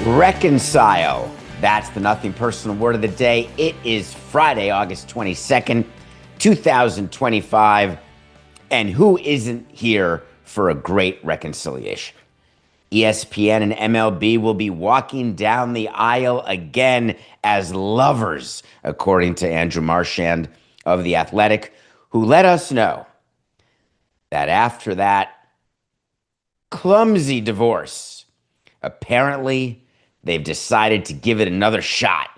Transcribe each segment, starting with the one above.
Reconcile. That's the nothing personal word of the day. It is Friday, August 22nd, 2025. And who isn't here for a great reconciliation? ESPN and MLB will be walking down the aisle again as lovers, according to Andrew Marchand of The Athletic, who let us know that after that clumsy divorce, apparently they've decided to give it another shot.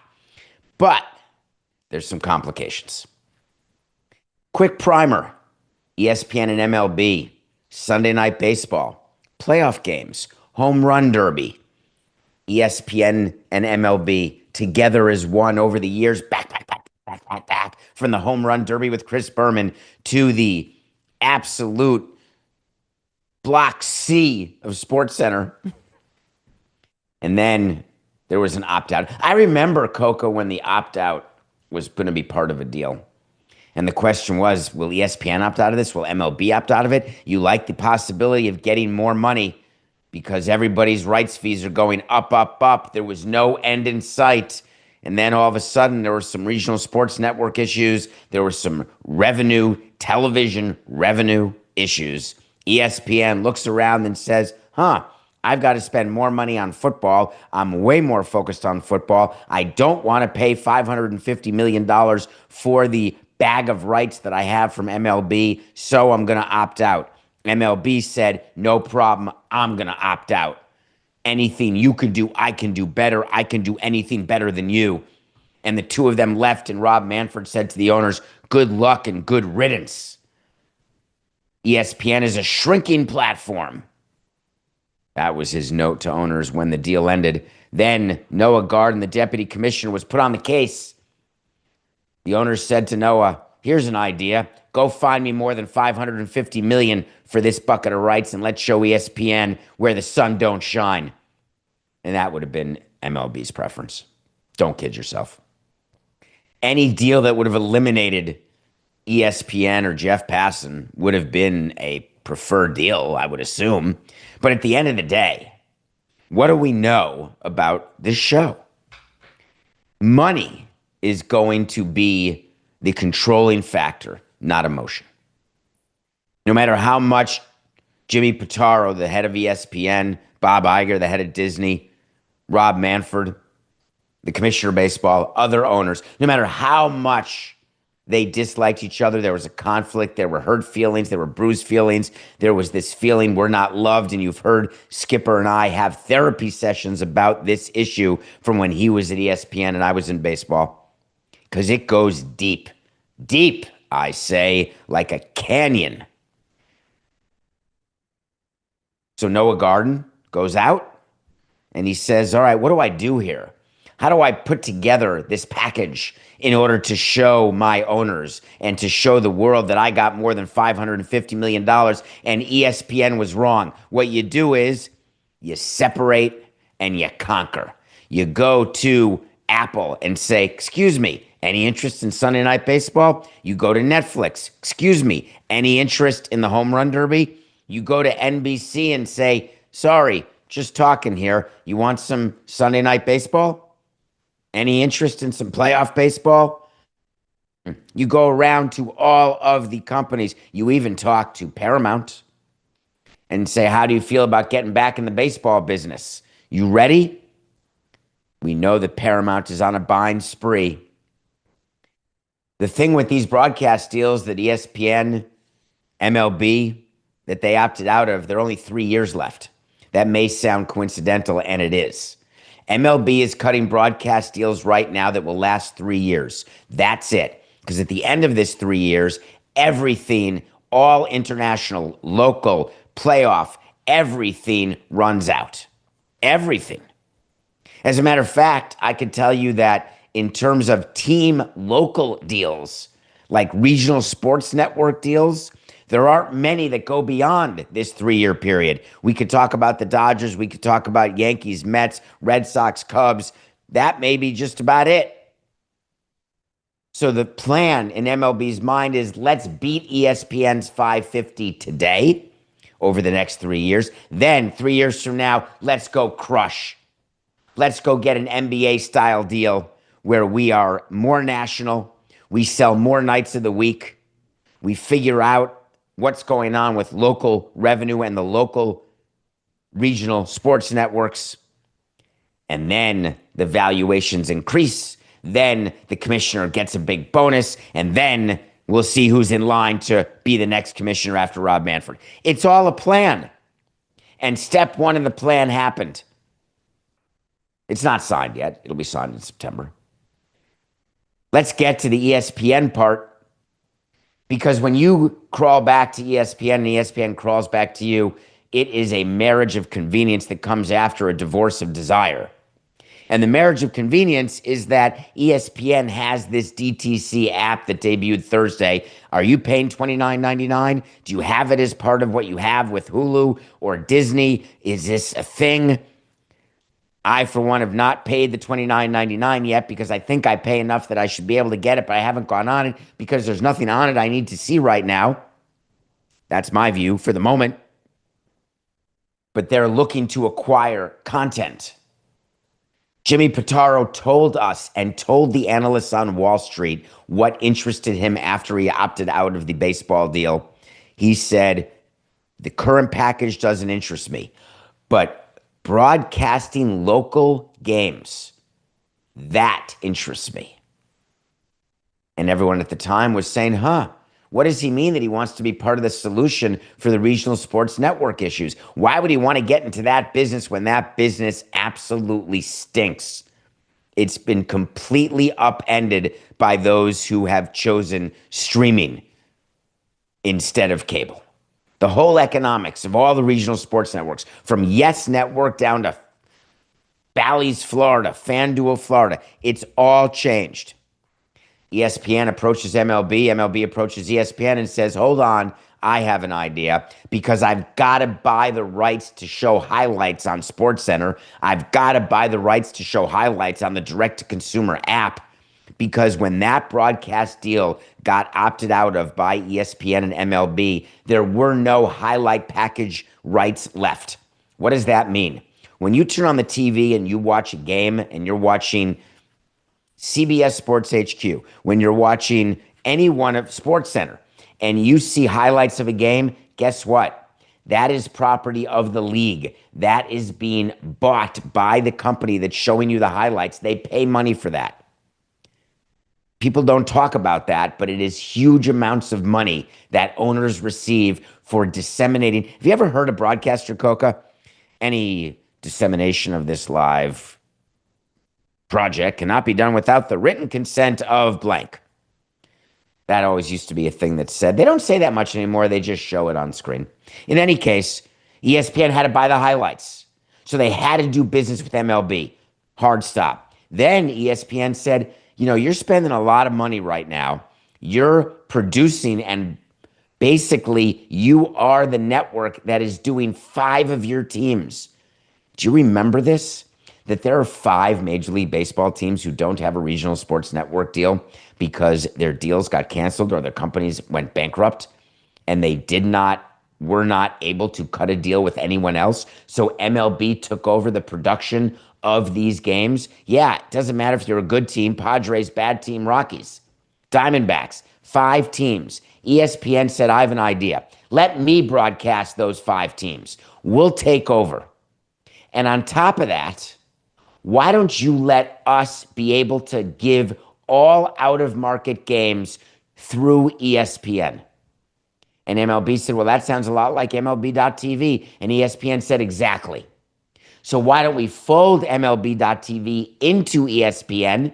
But there's some complications. Quick primer. ESPN and MLB, Sunday Night Baseball, playoff games, home run derby. ESPN and MLB together as one over the years, back, from the home run derby with Chris Berman to the absolute Block C of SportsCenter. And then there was an opt-out. I remember COCA when the opt-out was going to be part of a deal. And the question was, will ESPN opt out of this? Will MLB opt out of it? You like the possibility of getting more money because everybody's rights fees are going up, up, up. There was no end in sight. And then all of a sudden, there were some regional sports network issues. There were some television revenue issues. ESPN looks around and says, I've got to spend more money on football. I'm way more focused on football. I don't want to pay $550 million for the bag of rights that I have from MLB, so I'm going to opt out. MLB said, no problem, I'm going to opt out. Anything you can do, I can do better. I can do anything better than you. And the two of them left, and Rob Manfred said to the owners, good luck and good riddance. ESPN is a shrinking platform. That was his note to owners when the deal ended. Then Noah Garden, the deputy commissioner, was put on the case. The owners said to Noah, here's an idea. Go find me more than $550 million for this bucket of rights and let's show ESPN where the sun don't shine. And that would have been MLB's preference. Don't kid yourself. Any deal that would have eliminated ESPN or Jeff Passan would have been a preferred deal, I would assume. But at the end of the day, what do we know about this show? Money is going to be the controlling factor, not emotion. No matter how much Jimmy Pitaro, the head of ESPN, Bob Iger, the head of Disney, Rob Manfred, the commissioner of baseball, other owners, no matter how much they disliked each other, there was a conflict, there were hurt feelings, there were bruised feelings, there was this feeling we're not loved, and you've heard Skipper and I have therapy sessions about this issue from when he was at ESPN and I was in baseball. Because it goes deep. Deep, I say, like a canyon. So Noah Garden goes out and he says, all right, what do I do here? How do I put together this package in order to show my owners and to show the world that I got more than $550 million and ESPN was wrong? What you do is you separate and you conquer. You go to Apple and say, excuse me, any interest in Sunday Night Baseball? You go to Netflix. Excuse me, any interest in the home run derby? You go to NBC and say, sorry, just talking here. You want some Sunday Night Baseball? Any interest in some playoff baseball? You go around to all of the companies. You even talk to Paramount and say, how do you feel about getting back in the baseball business? You ready? We know that Paramount is on a buying spree. The thing with these broadcast deals that ESPN, MLB, that they opted out of, there are only 3 years left. That may sound coincidental, and it is. MLB is cutting broadcast deals right now that will last 3 years. That's it. Because at the end of this 3 years, everything, all international, local, playoff, everything runs out. Everything. As a matter of fact, I could tell you that in terms of team local deals, like regional sports network deals, there aren't many that go beyond this 3-year period. We could talk about the Dodgers. We could talk about Yankees, Mets, Red Sox, Cubs. That may be just about it. So the plan in MLB's mind is let's beat ESPN's 550 today over the next 3 years. Then 3 years from now, let's go crush let's go get an NBA style deal where we are more national. We sell more nights of the week. We figure out what's going on with local revenue and the local regional sports networks. And then the valuations increase. Then the commissioner gets a big bonus. And then we'll see who's in line to be the next commissioner after Rob Manfred. It's all a plan. And step one in the plan happened. It's not signed yet. It'll be signed in September. Let's get to the ESPN part. Because when you crawl back to ESPN and ESPN crawls back to you, it is a marriage of convenience that comes after a divorce of desire. And the marriage of convenience is that ESPN has this DTC app that debuted Thursday. Are you paying $29.99? Do you have it as part of what you have with Hulu or Disney? Is this a thing? I, for one, have not paid the $29.99 yet because I think I pay enough that I should be able to get it, but I haven't gone on it because there's nothing on it I need to see right now. That's my view for the moment. But they're looking to acquire content. Jimmy Pitaro told us and told the analysts on Wall Street what interested him after he opted out of the baseball deal. He said, the current package doesn't interest me, but broadcasting local games, that interests me. And everyone at the time was saying, what does he mean that he wants to be part of the solution for the regional sports network issues? Why would he want to get into that business when that business absolutely stinks? It's been completely upended by those who have chosen streaming instead of cable. The whole economics of all the regional sports networks, from Yes Network down to Bally's, Florida, FanDuel, Florida, it's all changed. ESPN approaches MLB, MLB approaches ESPN and says, hold on, I have an idea because I've got to buy the rights to show highlights on SportsCenter. I've got to buy the rights to show highlights on the direct-to-consumer app because when that broadcast deal got opted out of by ESPN and MLB, there were no highlight package rights left. What does that mean? When you turn on the TV and you watch a game and you're watching CBS Sports HQ, when you're watching any one of SportsCenter and you see highlights of a game, guess what? That is property of the league. That is being bought by the company that's showing you the highlights. They pay money for that. People don't talk about that, but it is huge amounts of money that owners receive for disseminating. Have you ever heard a broadcaster, COCA? Any dissemination of this live project cannot be done without the written consent of blank. That always used to be a thing that said. They don't say that much anymore. They just show it on screen. In any case, ESPN had to buy the highlights. So they had to do business with MLB. Hard stop. Then ESPN said, you're spending a lot of money right now. You're producing and basically you are the network that is doing 5 of your teams. Do you remember this? That there are 5 Major League Baseball teams who don't have a regional sports network deal because their deals got canceled or their companies went bankrupt and they were not able to cut a deal with anyone else. So MLB took over the production of these games. Yeah, it doesn't matter if you're a good team, Padres, bad team, Rockies, Diamondbacks, 5 teams. ESPN said, I have an idea. Let me broadcast those 5 teams. We'll take over. And on top of that, why don't you let us be able to give all out-of-market games through ESPN? And MLB said, well, that sounds a lot like MLB.TV. And ESPN said, exactly. So why don't we fold MLB.TV into ESPN?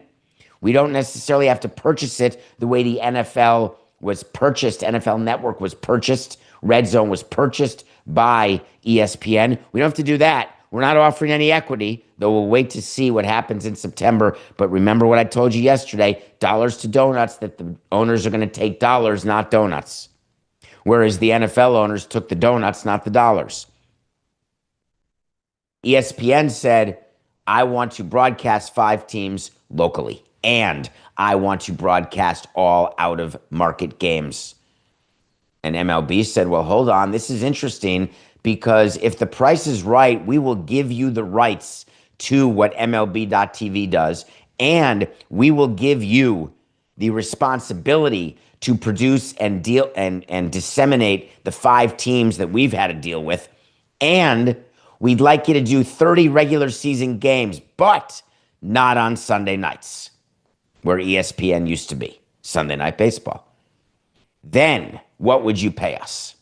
We don't necessarily have to purchase it the way the NFL was purchased. NFL Network was purchased. Red Zone was purchased by ESPN. We don't have to do that. We're not offering any equity, though we'll wait to see what happens in September. But remember what I told you yesterday, dollars to donuts, that the owners are going to take dollars, not donuts. Whereas the NFL owners took the donuts, not the dollars. ESPN said, I want to broadcast 5 teams locally, and I want to broadcast all out-of-market games. And MLB said, well, hold on, this is interesting, because if the price is right, we will give you the rights to what MLB.TV does, and we will give you the responsibility to produce and deal and disseminate the 5 teams that we've had to deal with. And we'd like you to do 30 regular season games, but not on Sunday nights, where ESPN used to be, Sunday Night Baseball. Then what would you pay us?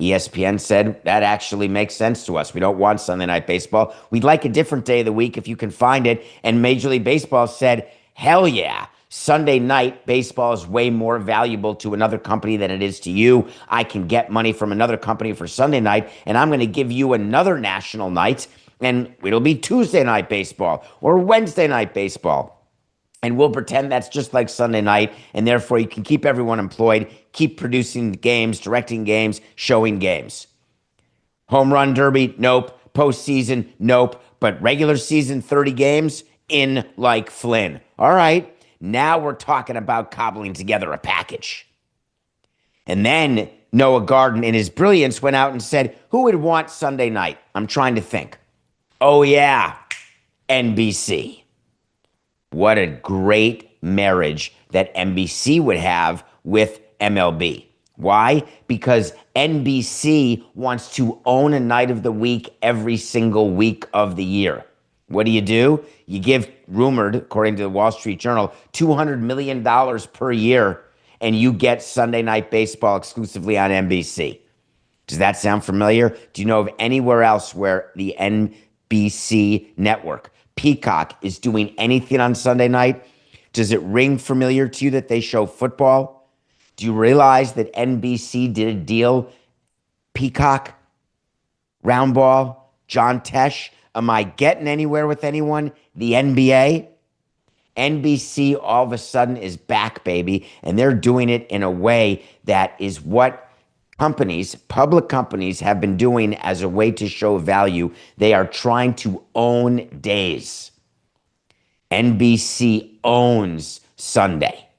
ESPN said that actually makes sense to us. We don't want Sunday Night Baseball. We'd like a different day of the week if you can find it. And Major League Baseball said, hell yeah. Sunday Night Baseball is way more valuable to another company than it is to you. I can get money from another company for Sunday night, and I'm going to give you another national night, and it'll be Tuesday Night Baseball or Wednesday Night Baseball. And we'll pretend that's just like Sunday night, and therefore you can keep everyone employed, keep producing games, directing games, showing games. Home run derby, nope. Postseason, nope. But regular season, 30 games, in like Flynn. All right, now we're talking about cobbling together a package. And then Noah Garden, in his brilliance, went out and said, who would want Sunday night? I'm trying to think. Oh, yeah, NBC. What a great marriage that NBC would have with MLB. Why? Because NBC wants to own a night of the week every single week of the year. What do? You give, rumored, according to the Wall Street Journal, $200 million per year, and you get Sunday Night Baseball exclusively on NBC. Does that sound familiar? Do you know of anywhere else where the NBC network, Peacock, is doing anything on Sunday night? Does it ring familiar to you that they show football? Do you realize that NBC did a deal? Peacock, round ball, John Tesh. Am I getting anywhere with anyone? The NBA? NBC all of a sudden is back, baby, and they're doing it in a way that is what companies, public companies, have been doing as a way to show value. They are trying to own days. NBC owns Sunday.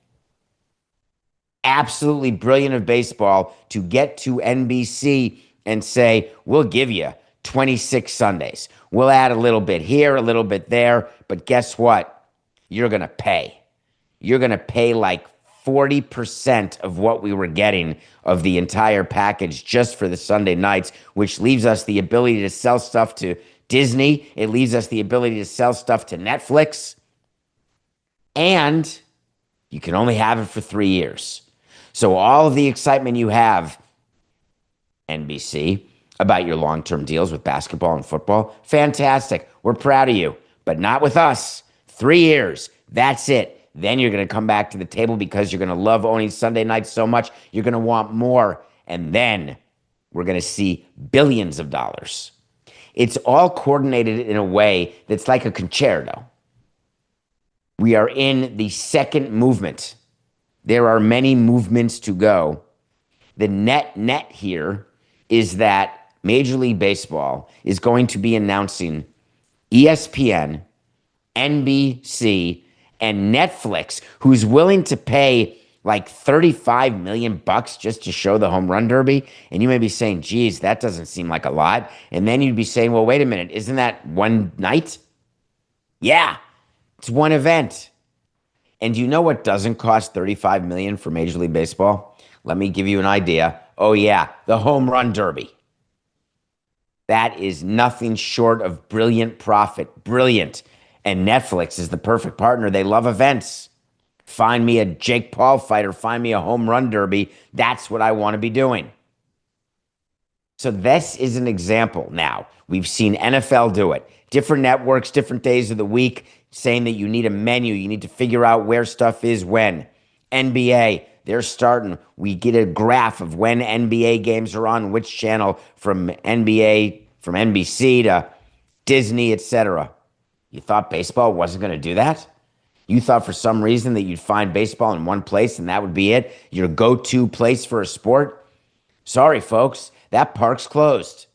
Absolutely brilliant of baseball to get to NBC and say, we'll give you 26 Sundays. We'll add a little bit here, a little bit there, but guess what? You're going to pay. You're going to pay like 40% of what we were getting of the entire package just for the Sunday nights, which leaves us the ability to sell stuff to Disney. It leaves us the ability to sell stuff to Netflix. And you can only have it for 3 years. So all of the excitement you have, NBC, about your long-term deals with basketball and football, fantastic. We're proud of you, but not with us. 3 years, that's it. Then you're going to come back to the table because you're going to love owning Sunday nights so much. You're going to want more. And then we're going to see billions of dollars. It's all coordinated in a way that's like a concerto. We are in the second movement. There are many movements to go. The net here is that Major League Baseball is going to be announcing ESPN, NBC, and Netflix, who's willing to pay like $35 million just to show the home run derby. And you may be saying, geez, that doesn't seem like a lot. And then you'd be saying, well, wait a minute, isn't that one night? Yeah, it's one event. And do you know what doesn't cost $35 million for Major League Baseball? Let me give you an idea. Oh yeah, the home run derby. That is nothing short of brilliant profit. Brilliant. And Netflix is the perfect partner. They love events. Find me a Jake Paul fight or find me a home run derby. That's what I want to be doing. So this is an example now. We've seen NFL do it. Different networks, different days of the week, saying that you need a menu. You need to figure out where stuff is when. NBA, they're starting. We get a graph of when NBA games are on which channel, from NBA, from NBC to Disney, etc. You thought baseball wasn't going to do that? You thought for some reason that you'd find baseball in one place and that would be it? Your go-to place for a sport? Sorry, folks, that park's closed.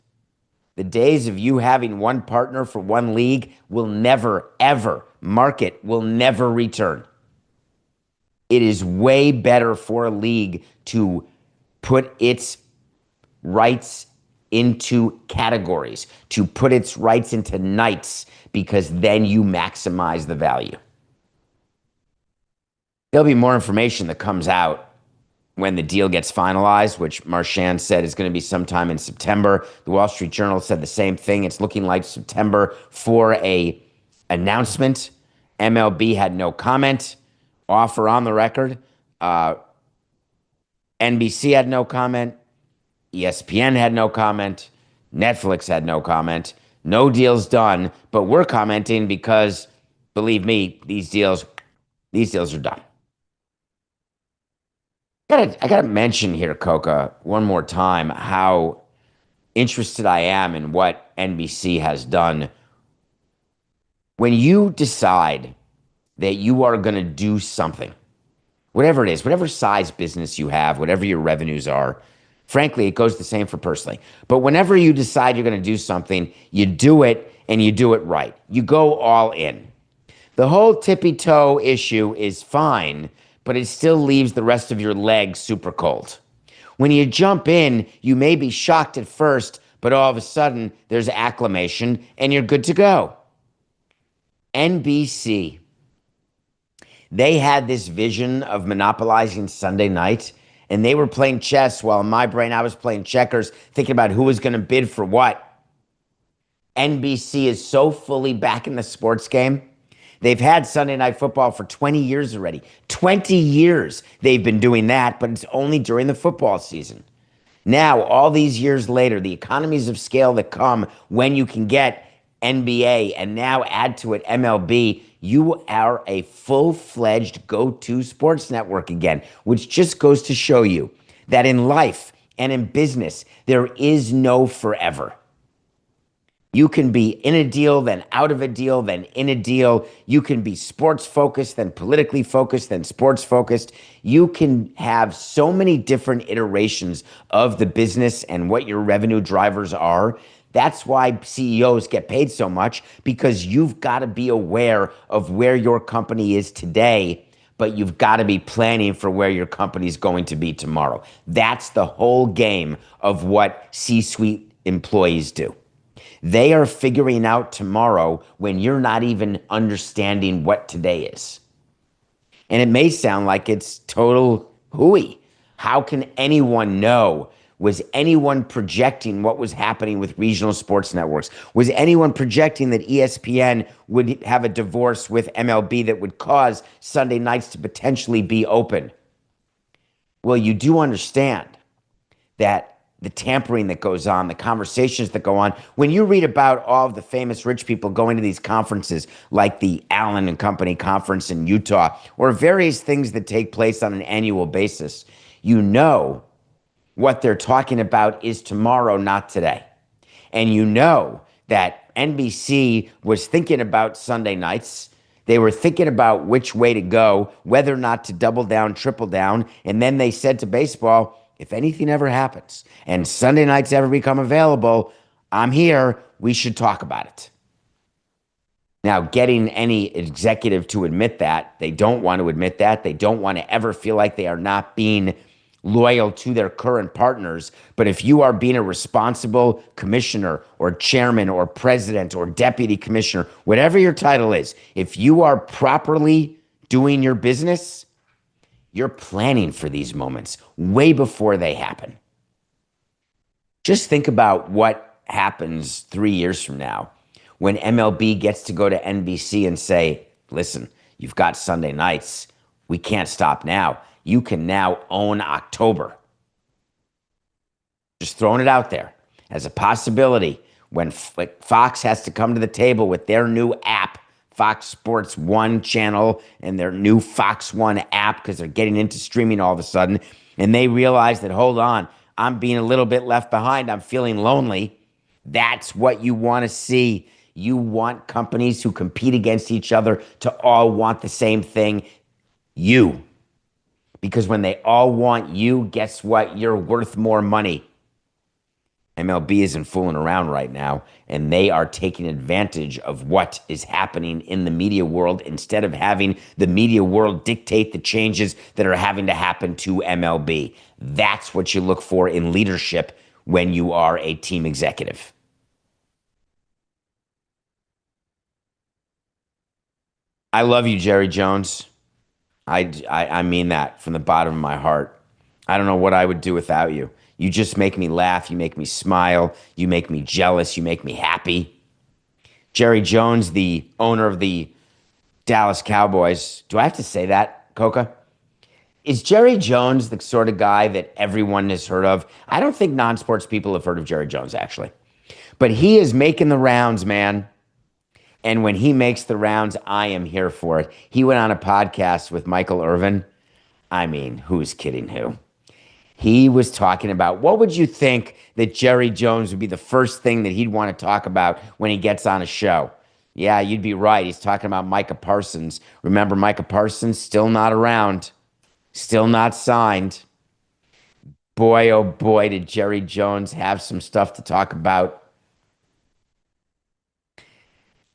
The days of you having one partner for one league will never, ever, market will never return. It is way better for a league to put its rights into categories, to put its rights into nights, because then you maximize the value. There'll be more information that comes out when the deal gets finalized, which Marchand said is going to be sometime in September. The Wall Street Journal said the same thing. It's looking like September for a announcement. MLB had no comment. Offer on the record. NBC had no comment. ESPN had no comment. Netflix had no comment. No deals done, but we're commenting because, believe me, these deals are done. I gotta mention here, COCA, one more time, how interested I am in what NBC has done. When you decide that you are going to do something, whatever it is, whatever size business you have, whatever your revenues are, frankly, it goes the same for personally. But whenever you decide you're going to do something, you do it and you do it right. You go all in. The whole tippy toe issue is fine, but it still leaves the rest of your legs super cold. When you jump in, you may be shocked at first, but all of a sudden there's acclimation and you're good to go. NBC, they had this vision of monopolizing Sunday night, and they were playing chess while in my brain I was playing checkers, thinking about who was going to bid for what. NBC is so fully back in the sports game. They've had Sunday Night Football for 20 years already. 20 years they've been doing that, but it's only during the football season. Now, all these years later, the economies of scale that come when you can get NBA and now add to it MLB, you are a full-fledged go-to sports network again, which just goes to show you that in life and in business, there is no forever. You can be in a deal, then out of a deal, then in a deal. You can be sports focused, then politically focused, then sports focused. You can have so many different iterations of the business and what your revenue drivers are. That's why CEOs get paid so much, because you've got to be aware of where your company is today, but you've got to be planning for where your company is going to be tomorrow. That's the whole game of what C-suite employees do. They are figuring out tomorrow when you're not even understanding what today is. And it may sound like it's total hooey. How can anyone know? Was anyone projecting what was happening with regional sports networks? Was anyone projecting that ESPN would have a divorce with MLB that would cause Sunday nights to potentially be open? Well, you do understand that the tampering that goes on, the conversations that go on. When you read about all of the famous rich people going to these conferences, like the Allen and Company conference in Utah, or various things that take place on an annual basis, you know what they're talking about is tomorrow, not today. And you know that NBC was thinking about Sunday nights. They were thinking about which way to go, whether or not to double down, triple down. And then they said to baseball, if anything ever happens and Sunday nights ever become available, I'm here. We should talk about it. Now, getting any executive to admit that, they don't want to admit that. They don't want to ever feel like they are not being loyal to their current partners. But if you are being a responsible commissioner or chairman or president or deputy commissioner, whatever your title is, if you are properly doing your business, you're planning for these moments way before they happen. Just think about what happens 3 years from now when MLB gets to go to NBC and say, listen, you've got Sunday nights. We can't stop now. You can now own October. Just throwing it out there as a possibility when Fox has to come to the table with their new app, Fox Sports 1 channel, and their new Fox 1 app, because they're getting into streaming all of a sudden, and they realize that, hold on, I'm being a little bit left behind. I'm feeling lonely. That's what you want to see. You want companies who compete against each other to all want the same thing, you. Because when they all want you, guess what? You're worth more money. MLB isn't fooling around right now, and they are taking advantage of what is happening in the media world instead of having the media world dictate the changes that are having to happen to MLB. That's what you look for in leadership when you are a team executive. I love you, Jerry Jones. I mean that from the bottom of my heart. I don't know what I would do without you. You just make me laugh. You make me smile. You make me jealous. You make me happy. Jerry Jones, the owner of the Dallas Cowboys. Do I have to say that, COCA? Is Jerry Jones the sort of guy that everyone has heard of? I don't think non-sports people have heard of Jerry Jones, actually. But he is making the rounds, man. And when he makes the rounds, I am here for it. He went on a podcast with Michael Irvin. I mean, who's kidding who? He was talking about what would you think that Jerry Jones would be the first thing that he'd want to talk about when he gets on a show? Yeah, you'd be right. He's talking about Micah Parsons. Remember Micah Parsons? Still not around. Still not signed. Boy, oh boy, did Jerry Jones have some stuff to talk about.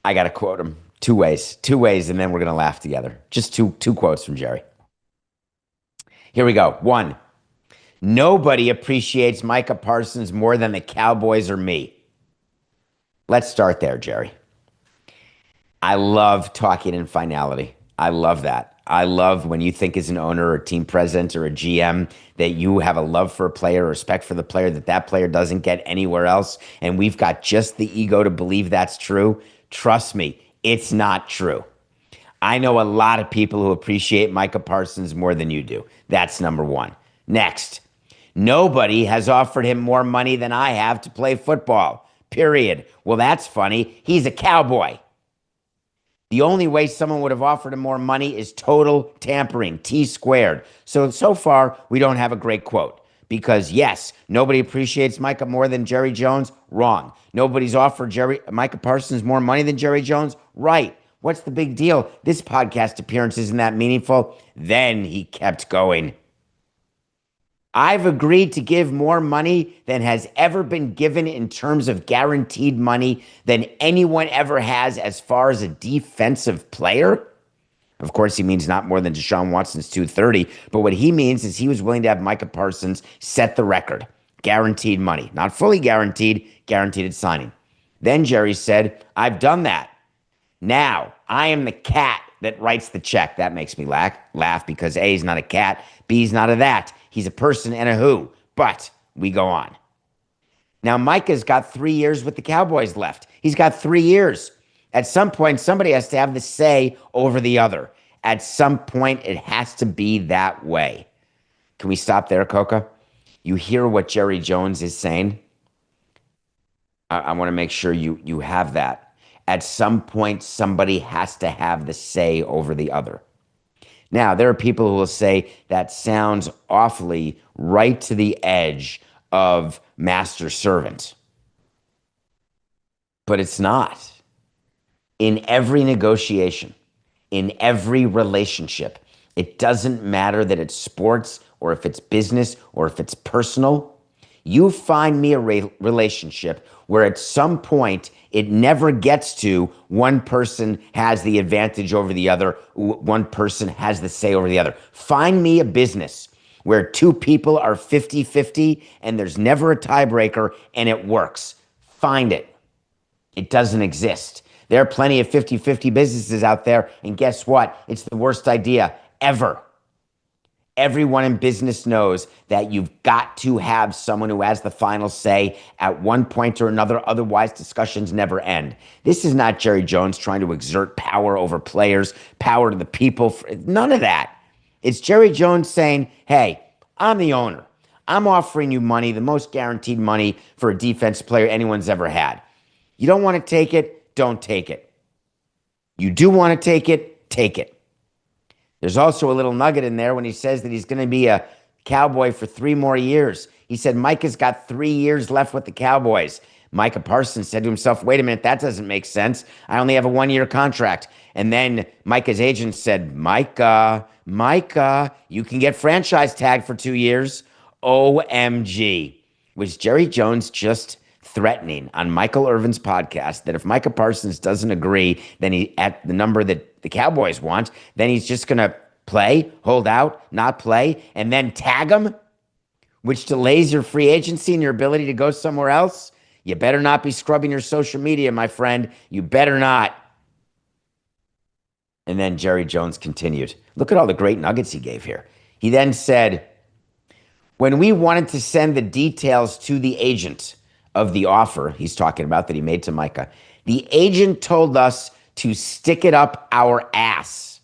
I got to quote him two ways, and then we're going to laugh together. Just two quotes from Jerry. Here we go. One, nobody appreciates Micah Parsons more than the Cowboys or me. Let's start there, Jerry. I love talking in finality. I love that. I love when you think as an owner or team president or a GM that you have a love for a player, respect for the player, that player doesn't get anywhere else. And we've got just the ego to believe that's true. Trust me, it's not true. I know a lot of people who appreciate Micah Parsons more than you do. That's number one. Next, nobody has offered him more money than I have to play football, period. Well, that's funny. He's a Cowboy. The only way someone would have offered him more money is total tampering, T squared. So far, we don't have a great quote. Because yes, nobody appreciates Micah more than Jerry Jones. Wrong. Nobody's offered Micah Parsons more money than Jerry Jones. Right. What's the big deal? This podcast appearance isn't that meaningful. Then he kept going. I've agreed to give more money than has ever been given in terms of guaranteed money than anyone ever has as far as a defensive player. Of course, he means not more than Deshaun Watson's 230, but what he means is he was willing to have Micah Parsons set the record. Guaranteed money. Not fully guaranteed, guaranteed at signing. Then Jerry said, I've done that. Now, I am the cat that writes the check. That makes me laugh because A, he's not a cat, B, he's not a that. He's a person and a who. But we go on. Now, Micah's got 3 years with the Cowboys left. He's got 3 years. At some point, somebody has to have the say over the other. At some point, it has to be that way. Can we stop there, COCA? You hear what Jerry Jones is saying? I want to make sure you have that. At some point, somebody has to have the say over the other. Now, there are people who will say that sounds awfully right to the edge of master servant. But it's not. In every negotiation, in every relationship, it doesn't matter that it's sports or if it's business or if it's personal. You find me a relationship where at some point it never gets to one person has the advantage over the other, one person has the say over the other. Find me a business where two people are 50-50 and there's never a tiebreaker and it works. Find it. It doesn't exist. There are plenty of 50-50 businesses out there, and guess what? It's the worst idea ever. Everyone in business knows that you've got to have someone who has the final say at one point or another, otherwise discussions never end. This is not Jerry Jones trying to exert power over players, power to the people. None of that. It's Jerry Jones saying, hey, I'm the owner. I'm offering you money, the most guaranteed money for a defensive player anyone's ever had. You don't want to take it, don't take it. You do want to take it, take it. There's also a little nugget in there when he says that he's going to be a Cowboy for 3 more years. He said Micah's got 3 years left with the Cowboys. Micah Parsons said to himself, wait a minute, that doesn't make sense. I only have a 1-year contract. And then Micah's agent said, Micah, you can get franchise tagged for 2 years. OMG. Was Jerry Jones just threatening on Michael Irvin's podcast that if Micah Parsons doesn't agree, then he at the number that the Cowboys want, then he's just going to play, hold out, not play, and then tag him? which delays your free agency and your ability to go somewhere else, you better not be scrubbing your social media, my friend. You better not. And then Jerry Jones continued. Look at all the great nuggets he gave here. He then said, when we wanted to send the details to the agent of the offer he's talking about that he made to Micah, the agent told us to stick it up our ass.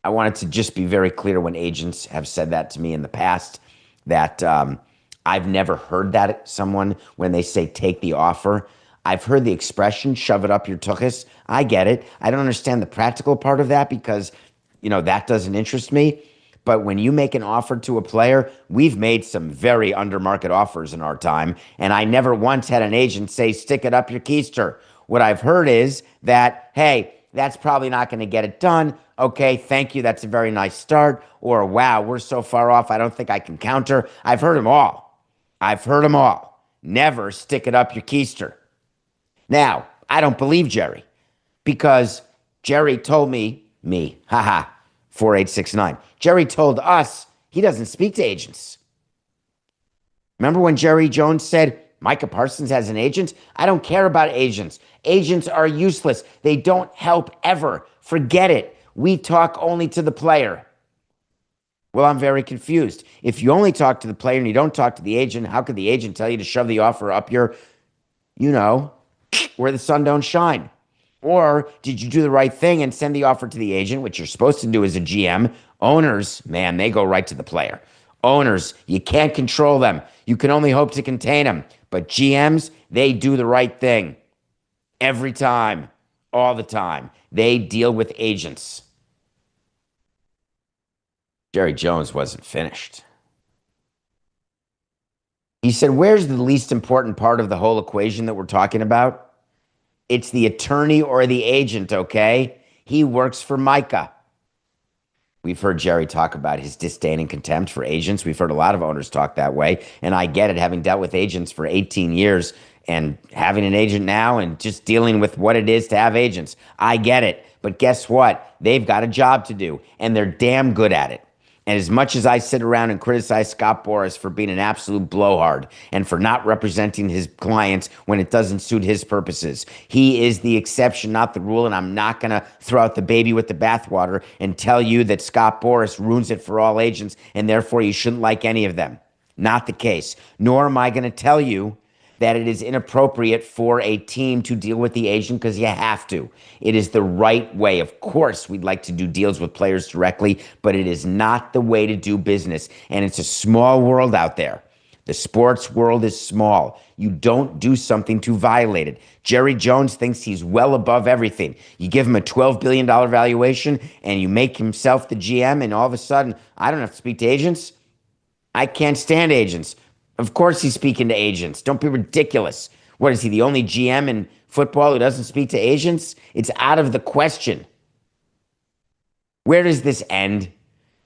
I wanted to just be very clear when agents have said that to me in the past that I've never heard that someone when they say take the offer. I've heard the expression shove it up your tuchus. I get it. I don't understand the practical part of that because, that doesn't interest me. But when you make an offer to a player, we've made some very undermarket offers in our time. And I never once had an agent say, stick it up your keister. What I've heard is that, hey, that's probably not going to get it done. Okay, thank you. That's a very nice start. Or, wow, we're so far off, I don't think I can counter. I've heard them all. Never stick it up your keister. Now, I don't believe Jerry because Jerry told me, 4869. Jerry told us he doesn't speak to agents. Remember when Jerry Jones said, Micah Parsons has an agent? I don't care about agents. Agents are useless. They don't help ever. Forget it. We talk only to the player. Well, I'm very confused. If you only talk to the player and you don't talk to the agent, how could the agent tell you to shove the offer up your, where the sun don't shine? Or did you do the right thing and send the offer to the agent, which you're supposed to do as a GM? Owners, man, they go right to the player. Owners, you can't control them. You can only hope to contain them. But GMs, they do the right thing. Every time, all the time. They deal with agents. Jerry Jones wasn't finished. He said, where's the least important part of the whole equation that we're talking about? It's the attorney or the agent, okay? He works for Micah. We've heard Jerry talk about his disdain and contempt for agents. We've heard a lot of owners talk that way. And I get it, having dealt with agents for 18 years and having an agent now and just dealing with what it is to have agents. I get it. But guess what? They've got a job to do, and they're damn good at it. And as much as I sit around and criticize Scott Boras for being an absolute blowhard and for not representing his clients when it doesn't suit his purposes, he is the exception, not the rule. And I'm not going to throw out the baby with the bathwater and tell you that Scott Boras ruins it for all agents and therefore you shouldn't like any of them. Not the case. Nor am I going to tell you that it is inappropriate for a team to deal with the agent because you have to. It is the right way. Of course, we'd like to do deals with players directly, but it is not the way to do business. And it's a small world out there. The sports world is small. You don't do something to violate it. Jerry Jones thinks he's well above everything. You give him a $12 billion valuation and you make himself the GM, and all of a sudden, I don't have to speak to agents. I can't stand agents. Of course he's speaking to agents. Don't be ridiculous. What, is he the only GM in football who doesn't speak to agents? It's out of the question. Where does this end?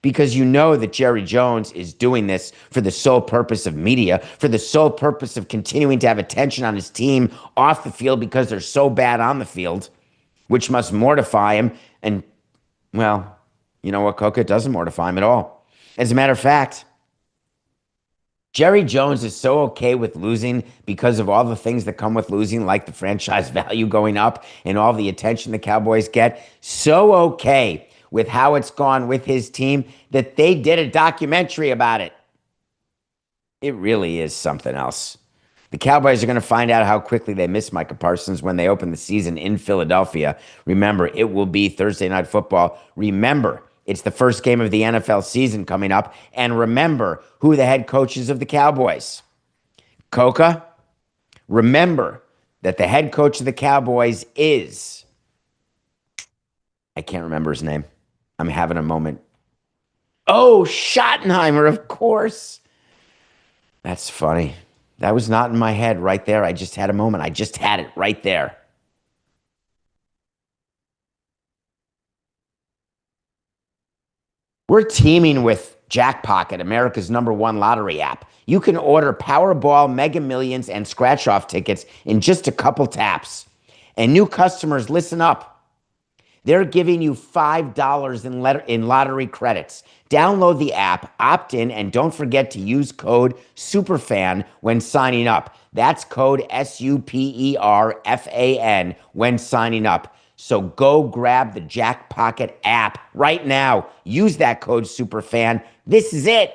Because you know that Jerry Jones is doing this for the sole purpose of media, for the sole purpose of continuing to have attention on his team off the field because they're so bad on the field, which must mortify him. And, well, you know what, COCA? It doesn't mortify him at all. As a matter of fact, Jerry Jones is so okay with losing because of all the things that come with losing, like the franchise value going up and all the attention the Cowboys get. So okay with how it's gone with his team that they did a documentary about it. It really is something else. The Cowboys are going to find out how quickly they miss Micah Parsons when they open the season in Philadelphia. Remember, it will be Thursday Night Football. Remember, it's the first game of the NFL season coming up. And remember who the head coach is of the Cowboys. COCA. Remember that the head coach of the Cowboys is, I can't remember his name. I'm having a moment. Oh, Schottenheimer, of course. That's funny. That was not in my head right there. I just had a moment. I just had it right there. We're teaming with Jackpocket, America's #1 lottery app. You can order Powerball, Mega Millions, and scratch-off tickets in just a couple taps. And new customers, listen up. They're giving you $5 in lottery credits. Download the app, opt in, and don't forget to use code SUPERFAN when signing up. That's code SUPERFAN when signing up. So go grab the Jackpocket app right now. Use that code SUPERFAN. This is it.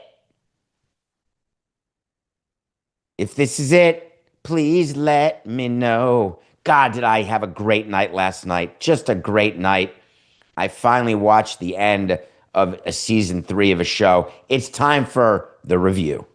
If this is it, please let me know. God, did I have a great night last night. Just a great night. I finally watched the end of a season 3 of a show. It's time for the review.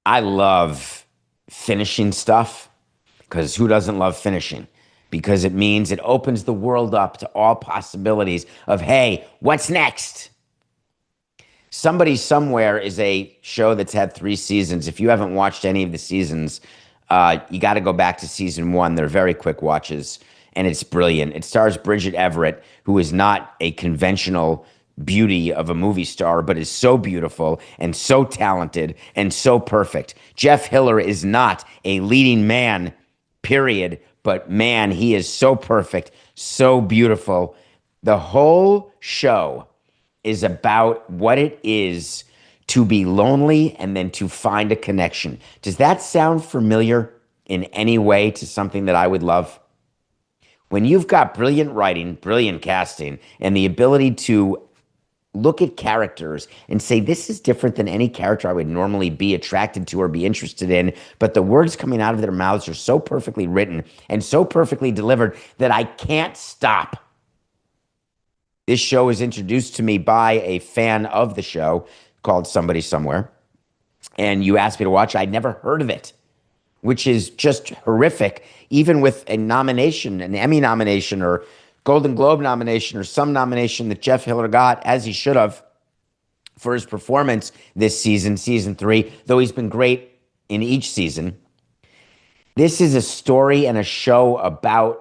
I love finishing stuff because who doesn't love finishing? Because it means it opens the world up to all possibilities of, hey, what's next? Somebody Somewhere is a show that's had 3 seasons. If you haven't watched any of the seasons, you got to go back to season 1. They're very quick watches, and it's brilliant. It stars Bridget Everett, who is not a conventional beauty of a movie star, but is so beautiful and so talented and so perfect. Jeff Hiller is not a leading man, period, but man, he is so perfect, so beautiful. The whole show is about what it is to be lonely and then to find a connection. Does that sound familiar in any way to something that I would love? When you've got brilliant writing, brilliant casting, and the ability to look at characters and say, this is different than any character I would normally be attracted to or be interested in, but the words coming out of their mouths are so perfectly written and so perfectly delivered that I can't stop. This show was introduced to me by a fan of the show called Somebody Somewhere, and you asked me to watch it. I'd never heard of it, which is just horrific, even with a nomination, an Emmy nomination or Golden Globe nomination or some nomination that Jeff Hiller got, as he should have, for his performance this season, season 3, though he's been great in each season. This is a story and a show about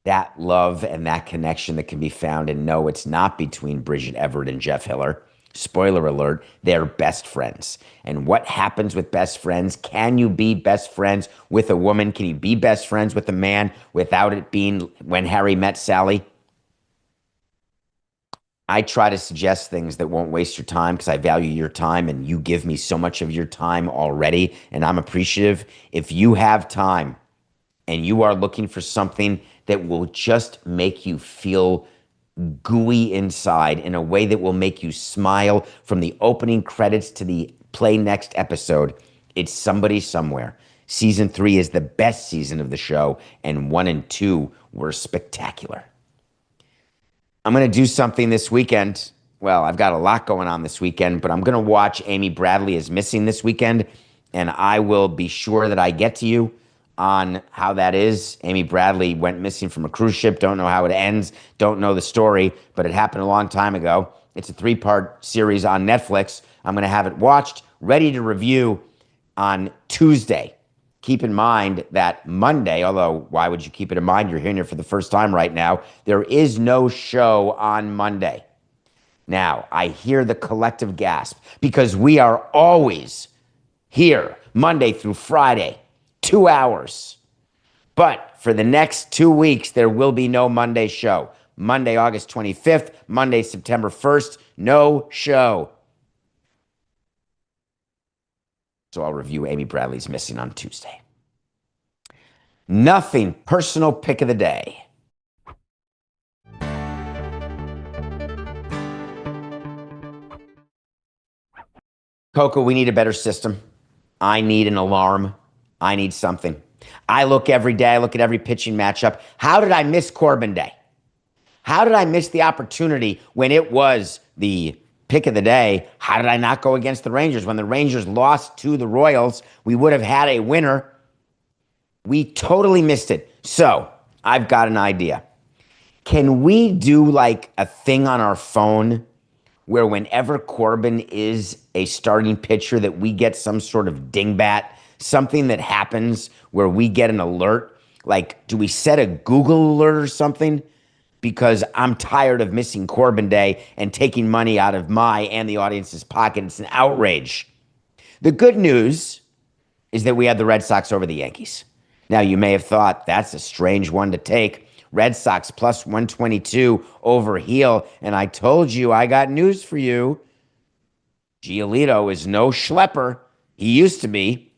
that love and that connection that can be found. And no, it's not between Bridget Everett and Jeff Hiller. Spoiler alert, they're best friends. And what happens with best friends? Can you be best friends with a woman? Can you be best friends with a man without it being When Harry Met Sally? I try to suggest things that won't waste your time because I value your time and you give me so much of your time already, and I'm appreciative. If you have time and you are looking for something that will just make you feel gooey inside in a way that will make you smile from the opening credits to the play next episode, it's Somebody Somewhere. Season 3 is the best season of the show, and 1 and 2 were spectacular. I'm going to do something this weekend. Well, I've got a lot going on this weekend, but I'm going to watch Amy Bradley is Missing this weekend, and I will be sure that I get to you on how that is. Amy Bradley went missing from a cruise ship. Don't know how it ends. Don't know the story, but it happened a long time ago. It's a 3-part series on Netflix. I'm going to have it watched, ready to review on Tuesday. Keep in mind that Monday, although why would you keep it in mind? You're hearing it for the first time right now. There is no show on Monday. Now, I hear the collective gasp because we are always here Monday through Friday, 2 hours. But for the next 2 weeks, there will be no Monday show. Monday, August 25th, Monday, September 1st, no show. So I'll review Amy Bradley's Missing on Tuesday. Nothing personal pick of the day. COCA, we need a better system. I need an alarm. I need something. I look every day. I look at every pitching matchup. How did I miss Corbin Day? How did I miss the opportunity when it was the pick of the day? How did I not go against the Rangers? When the Rangers lost to the Royals, we would have had a winner. We totally missed it. So I've got an idea. Can we do like a thing on our phone where whenever Corbin is a starting pitcher that we get some sort of dingbat, something that happens where we get an alert? Like, do we set a Google alert or something? Because I'm tired of missing Corbin Day and taking money out of my and the audience's pocket. It's an outrage. The good news is that we had the Red Sox over the Yankees. Now, you may have thought that's a strange one to take. Red Sox plus 122 over heel. And I told you, I got news for you. Giolito is no schlepper. He used to be,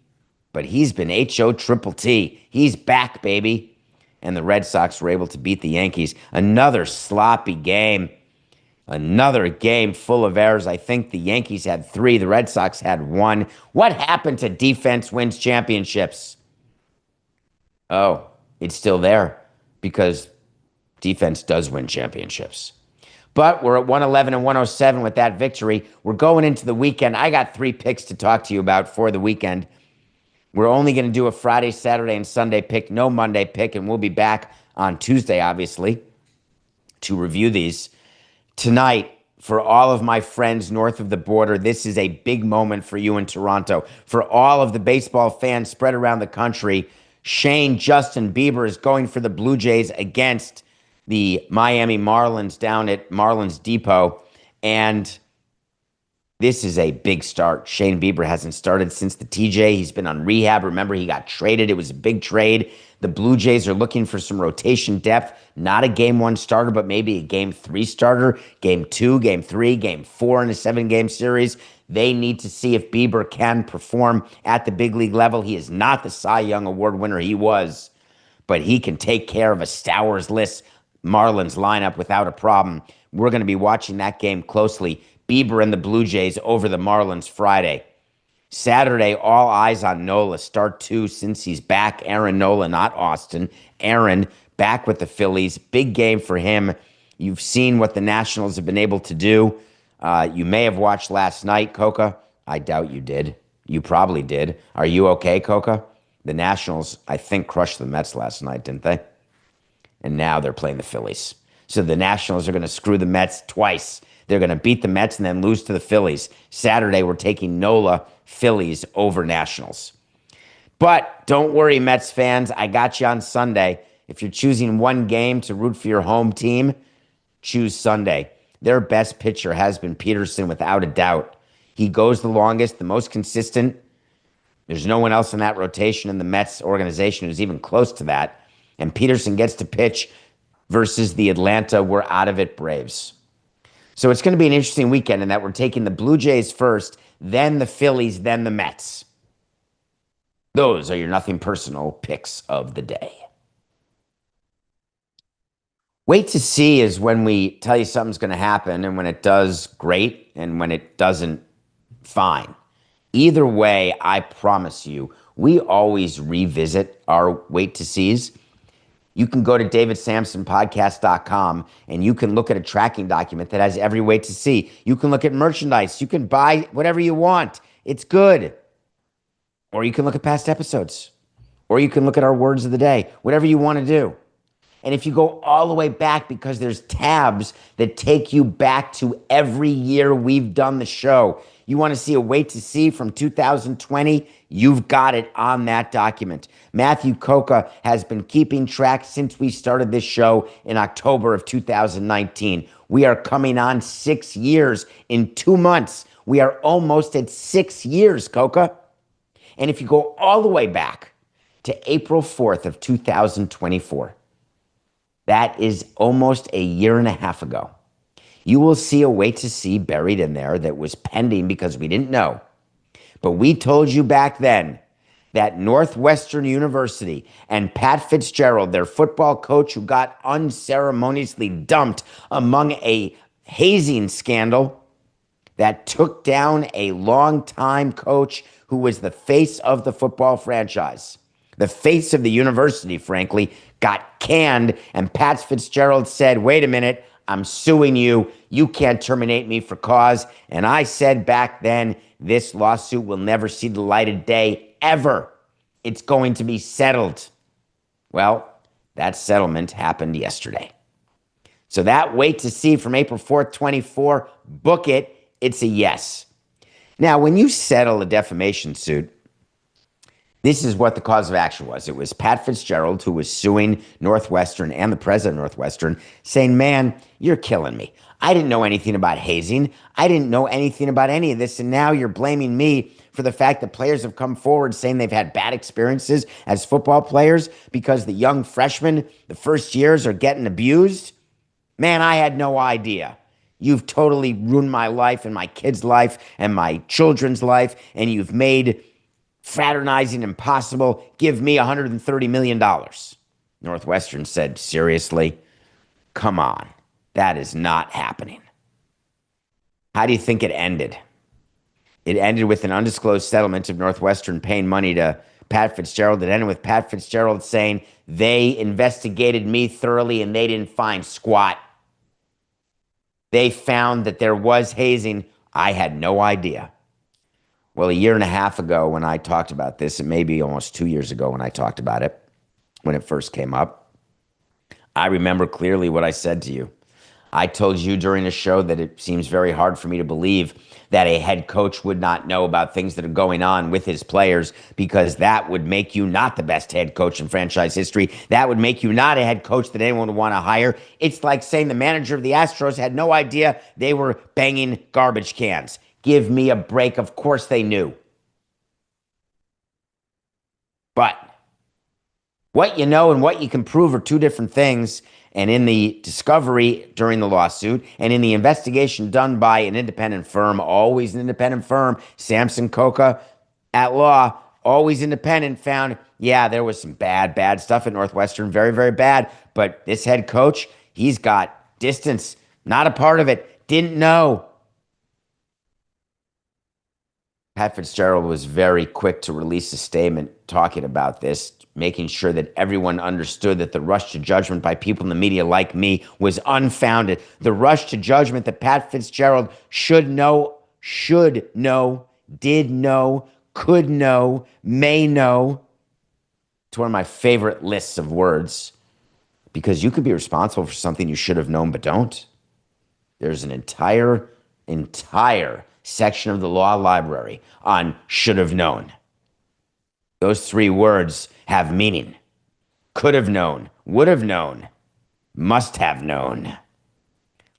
but he's been HOTTT. He's back, baby. And the Red Sox were able to beat the Yankees. Another sloppy game. Another game full of errors. I think the Yankees had 3. The Red Sox had 1. What happened to defense wins championships? Oh, it's still there because defense does win championships. But we're at 111 and 107 with that victory. We're going into the weekend. I got 3 picks to talk to you about for the weekend. We're only going to do a Friday, Saturday, and Sunday pick, no Monday pick, and we'll be back on Tuesday, obviously, to review these. Tonight, for all of my friends north of the border, this is a big moment for you in Toronto. For all of the baseball fans spread around the country, Justin Bieber is going for the Blue Jays against the Miami Marlins down at Marlins Depot. And this is a big start. Shane Bieber hasn't started since the TJ. He's been on rehab. Remember, he got traded. It was a big trade. The Blue Jays are looking for some rotation depth. Not a game 1 starter, but maybe a game 3 starter, game 2, game 3, game 4 in a 7-game series. They need to see if Bieber can perform at the big league level. He is not the Cy Young Award winner he was, but he can take care of a Stowers-less Marlins lineup without a problem. We're going to be watching that game closely. Bieber and the Blue Jays over the Marlins Friday. Saturday, all eyes on Nola. Start 2 since he's back. Aaron Nola, not Austin. Aaron back with the Phillies. Big game for him. You've seen what the Nationals have been able to do. You may have watched last night, COCA. I doubt you did. You probably did. Are you okay, COCA? The Nationals, I think, crushed the Mets last night, didn't they? And now they're playing the Phillies. So the Nationals are going to screw the Mets twice. They're going to beat the Mets and then lose to the Phillies. Saturday, we're taking Nola, Phillies over Nationals. But don't worry, Mets fans. I got you on Sunday. If you're choosing one game to root for your home team, choose Sunday. Their best pitcher has been Peterson, without a doubt. He goes the longest, the most consistent. There's no one else in that rotation in the Mets organization who's even close to that. And Peterson gets to pitch versus the Atlanta we're out of it Braves. So it's going to be an interesting weekend in that we're taking the Blue Jays first, then the Phillies, then the Mets. Those are your nothing personal picks of the day. Wait to see is when we tell you something's going to happen, and when it does, great, and when it doesn't, fine. Either way, I promise you, we always revisit our wait to sees. You can go to davidsamsonpodcast.com and you can look at a tracking document that has every wait to see. You can look at merchandise. You can buy whatever you want. It's good. Or you can look at past episodes. Or you can look at our words of the day. Whatever you want to do. And if you go all the way back, because there's tabs that take you back to every year we've done the show. You want to see a wait to see from 2020? You've got it on that document. Matthew COCA has been keeping track since we started this show in October of 2019. We are coming on 6 years in 2 months. We are almost at 6 years, COCA. And if you go all the way back to April 4th of 2024, that is almost a year and a half ago. You will see a wait to see buried in there that was pending because we didn't know. But we told you back then that Northwestern University and Pat Fitzgerald, their football coach who got unceremoniously dumped among a hazing scandal that took down a longtime coach who was the face of the football franchise, the face of the university, frankly, got canned, and Pat Fitzgerald said, wait a minute, I'm suing you. You can't terminate me for cause. And I said back then, this lawsuit will never see the light of day ever. It's going to be settled. Well, that settlement happened yesterday. So that wait to see from April 4th, 24, book it. It's a yes. Now, when you settle a defamation suit, this is what the cause of action was. It was Pat Fitzgerald who was suing Northwestern and the president of Northwestern, saying, man, you're killing me. I didn't know anything about hazing. I didn't know anything about any of this, and now you're blaming me for the fact that players have come forward saying they've had bad experiences as football players because the young freshmen, the first years, are getting abused? Man, I had no idea. You've totally ruined my life and my kid's life and my children's life, and you've made fraternizing impossible. Give me $130 million. Northwestern said, seriously? Come on. That is not happening. How do you think it ended? It ended with an undisclosed settlement of Northwestern paying money to Pat Fitzgerald. It ended with Pat Fitzgerald saying they investigated me thoroughly and they didn't find squat. They found that there was hazing. I had no idea. Well, a year and a half ago when I talked about this, and maybe almost 2 years ago when I talked about it, when it first came up, I remember clearly what I said to you. I told you during the show that it seems very hard for me to believe that a head coach would not know about things that are going on with his players, because that would make you not the best head coach in franchise history. That would make you not a head coach that anyone would want to hire. It's like saying the manager of the Astros had no idea they were banging garbage cans. Give me a break. Of course they knew. But what you know and what you can prove are two different things. And in the discovery during the lawsuit and in the investigation done by an independent firm, always an independent firm, Samson, COCA, at law, always independent, found, yeah, there was some bad stuff at Northwestern, very, very bad. But this head coach, he's got distance, not a part of it, didn't know. Pat Fitzgerald was very quick to release a statement talking about this, making sure that everyone understood that the rush to judgment by people in the media like me was unfounded. The rush to judgment that Pat Fitzgerald should know, did know, could know, may know. It's one of my favorite lists of words, because you could be responsible for something you should have known but don't. There's an entire section of the law library on should have known. Those three words have meaning. Could have known, would have known, must have known. A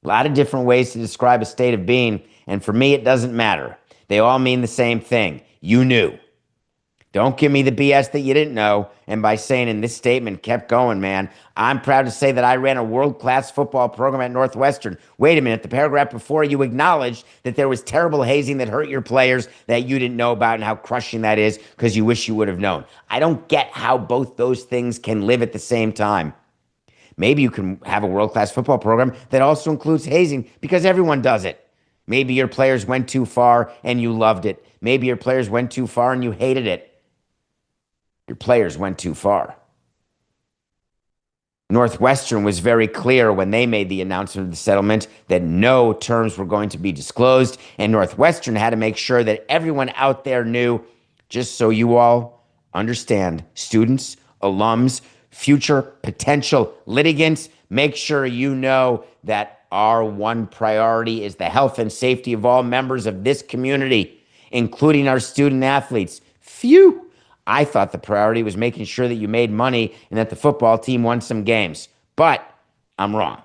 lot of different ways to describe a state of being, and for me, it doesn't matter. They all mean the same thing. You knew. Don't give me the BS that you didn't know. And by saying in this statement, kept going, man, I'm proud to say that I ran a world-class football program at Northwestern. Wait a minute, the paragraph before you acknowledged that there was terrible hazing that hurt your players that you didn't know about and how crushing that is because you wish you would have known. I don't get how both those things can live at the same time. Maybe you can have a world-class football program that also includes hazing because everyone does it. Maybe your players went too far and you loved it. Maybe your players went too far and you hated it. Your players went too far. Northwestern was very clear when they made the announcement of the settlement that no terms were going to be disclosed, and Northwestern had to make sure that everyone out there knew, just so you all understand, students, alums, future potential litigants, make sure you know that our one priority is the health and safety of all members of this community, including our student athletes. Phew! I thought the priority was making sure that you made money and that the football team won some games. But I'm wrong.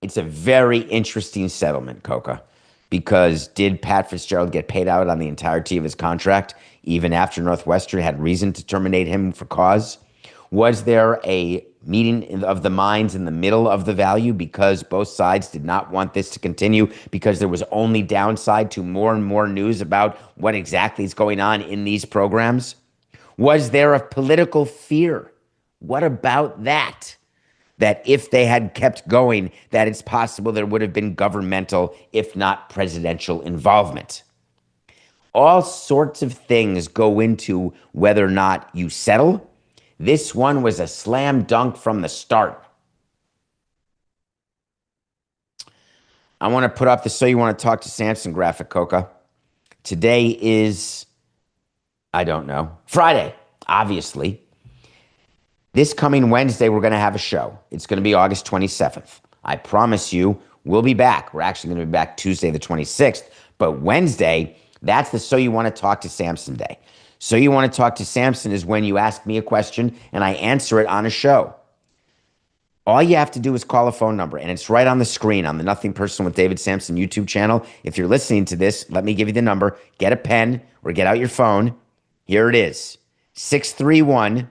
It's a very interesting settlement, COCA, because did Pat Fitzgerald get paid out on the entirety of his contract, even after Northwestern had reason to terminate him for cause? Was there a meeting of the minds in the middle of the value because both sides did not want this to continue because there was only downside to more and more news about what exactly is going on in these programs? Was there a political fear? What about that? That if they had kept going, that it's possible there would have been governmental, if not presidential, involvement. All sorts of things go into whether or not you settle. This one was a slam dunk from the start. I want to put up the So You Want to Talk to Samson graphic, COCA. Today is, I don't know, Friday, obviously. This coming Wednesday, we're going to have a show. It's going to be August 27th. I promise you, we'll be back. We're actually going to be back Tuesday the 26th. But Wednesday, that's the So You Want to Talk to Samson day. So You Want to Talk to Samson is when you ask me a question and I answer it on a show. All you have to do is call a phone number, and it's right on the screen on the Nothing Personal with David Samson YouTube channel. If you're listening to this, let me give you the number. Get a pen or get out your phone. Here it is: 631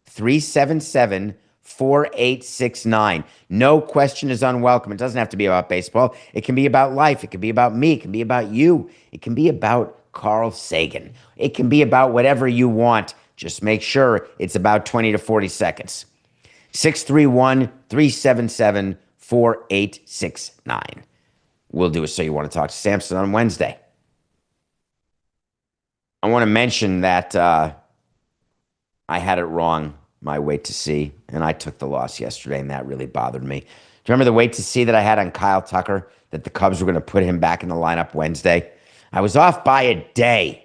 377 4869. No question is unwelcome. It doesn't have to be about baseball. It can be about life. It can be about me. It can be about you. It can be about Carl Sagan. It can be about whatever you want. Just make sure it's about 20 to 40 seconds. 631 377 4869. We'll do it. So you want to talk to Samson on Wednesday. I want to mention that I had it wrong, my wait to see, and I took the loss yesterday, and that really bothered me. Do you remember the wait to see that I had on Kyle Tucker, that the Cubs were going to put him back in the lineup Wednesday? I was off by a day.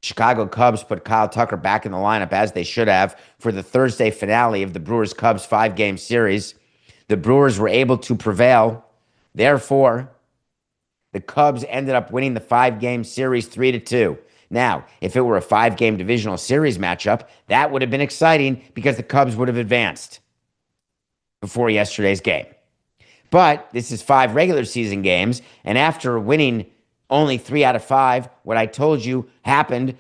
Chicago Cubs put Kyle Tucker back in the lineup, as they should have, for the Thursday finale of the Brewers-Cubs 5-game series. The Brewers were able to prevail. Therefore, the Cubs ended up winning the 5-game series 3-2. Now, if it were a 5-game divisional series matchup, that would have been exciting because the Cubs would have advanced before yesterday's game. But this is 5 regular season games, and after winning only 3 out of 5, what I told you happened.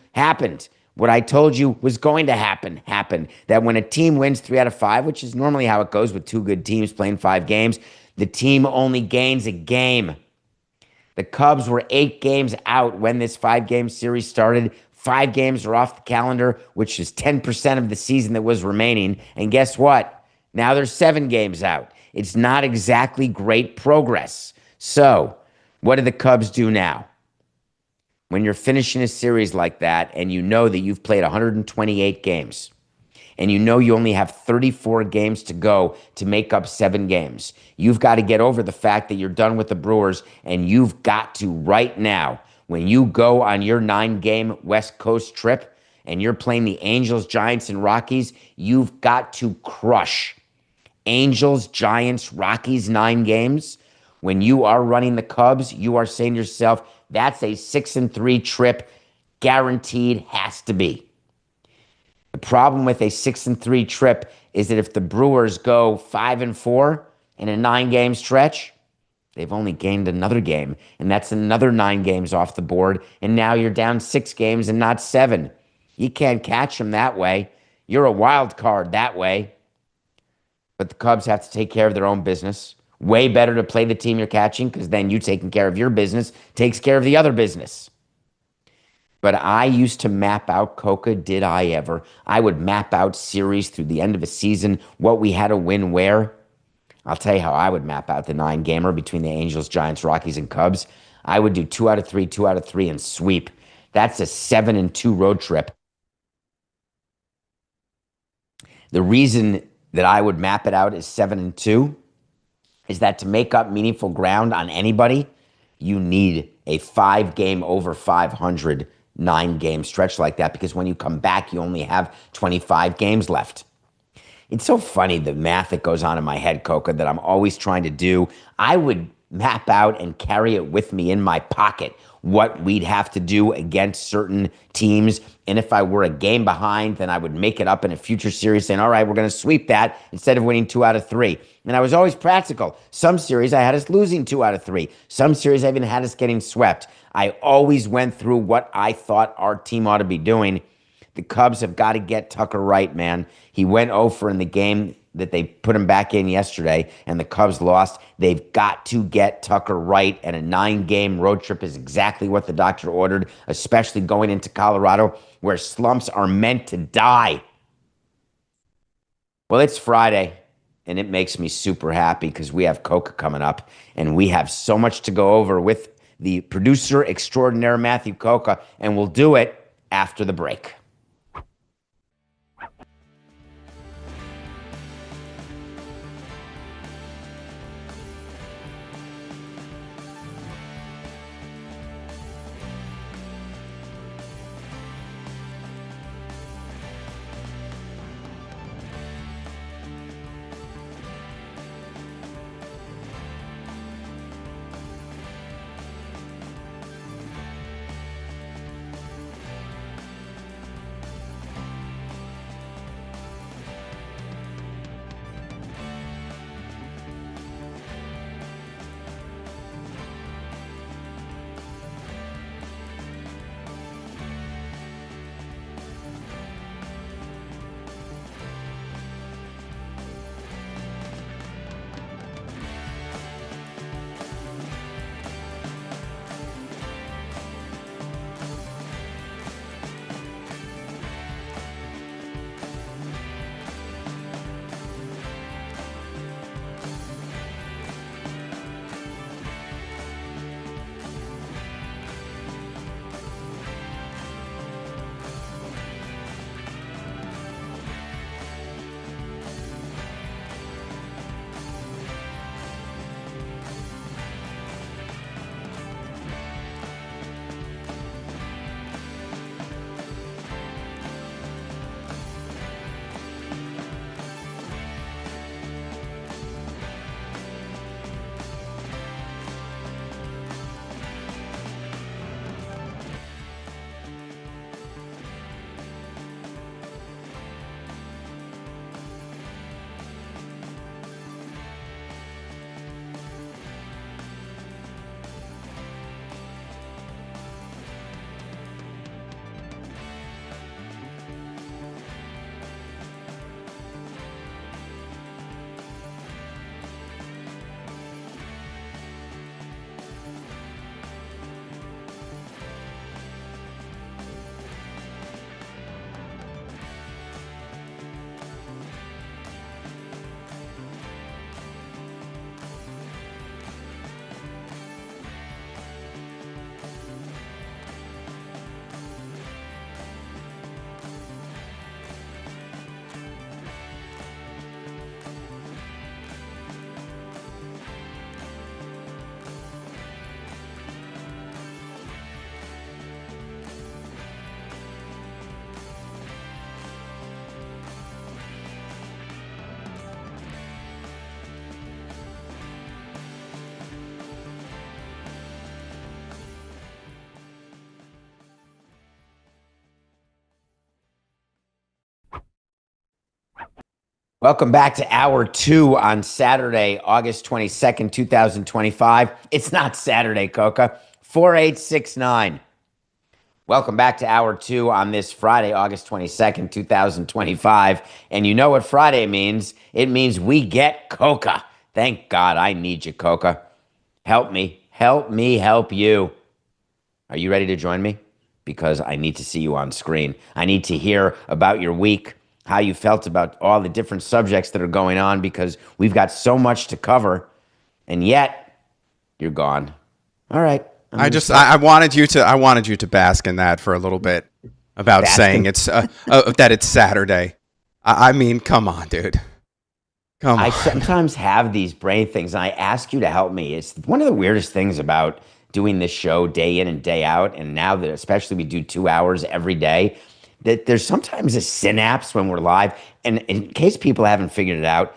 What I told you was going to happen. That when a team wins 3 out of 5, which is normally how it goes with 2 good teams playing 5 games, the team only gains a game. The Cubs were 8 games out when this 5-game series started. 5 games are off the calendar, which is 10% of the season that was remaining. And guess what? Now they're 7 games out. It's not exactly great progress. So, what do the Cubs do now? When you're finishing a series like that and you know that you've played 128 games and you know you only have 34 games to go to make up 7 games, you've got to get over the fact that you're done with the Brewers, and you've got to right now, when you go on your 9-game West Coast trip and you're playing the Angels, Giants, and Rockies, you've got to crush Angels, Giants, Rockies 9 games. When you are running the Cubs, you are saying to yourself, that's a 6-3 trip, guaranteed, has to be. The problem with a 6-3 trip is that if the Brewers go 5-4 in a 9-game stretch, they've only gained another game, and that's another 9 games off the board, and now you're down 6 games and not 7. You can't catch them that way. You're a wild card that way. But the Cubs have to take care of their own business. Way better to play the team you're catching, because then you taking care of your business takes care of the other business. But I used to map out COCA, did I ever? I would map out series through the end of a season, what we had to win where. I'll tell you how I would map out the 9-gamer between the Angels, Giants, Rockies, and Cubs. I would do 2 out of 3, 2 out of 3, and sweep. That's a 7-2 road trip. The reason that I would map it out as 7-2 is that to make up meaningful ground on anybody, you need a 5-game over 500 9-game stretch like that, because when you come back, you only have 25 games left. It's so funny, the math that goes on in my head, COCA, that I'm always trying to do. I would map out and carry it with me in my pocket, what we'd have to do against certain teams. And if I were a game behind, then I would make it up in a future series saying, all right, we're going to sweep that instead of winning 2 out of 3. And I was always practical. Some series I had us losing 2 out of 3. Some series I even had us getting swept. I always went through what I thought our team ought to be doing. The Cubs have got to get Tucker right, man. He went 0 in the game that they put him back in yesterday, and the Cubs lost. They've got to get Tucker right, and a 9-game road trip is exactly what the doctor ordered, especially going into Colorado, where slumps are meant to die. Well, it's Friday, and it makes me super happy because we have COCA coming up, and we have so much to go over with the producer extraordinaire, Matthew COCA, and we'll do it after the break. Welcome back to Hour 2 on Saturday, August 22nd, 2025. It's not Saturday, COCA. 4869. Welcome back to Hour 2 on this Friday, August 22nd, 2025. And you know what Friday means? It means we get COCA. Thank God I need you, COCA. Help me. Help me help you. Are you ready to join me? Because I need to see you on screen. I need to hear about your week, how you felt about all the different subjects that are going on, because we've got so much to cover, and yet you're gone. All right. I wanted you to bask in that for a little bit about saying it's that it's Saturday. I mean, come on, dude. Come on. I sometimes have these brain things, and I ask you to help me. It's one of the weirdest things about doing this show day in and day out, and now that especially we do 2 hours every day, that there's sometimes a synapse when we're live. And in case people haven't figured it out,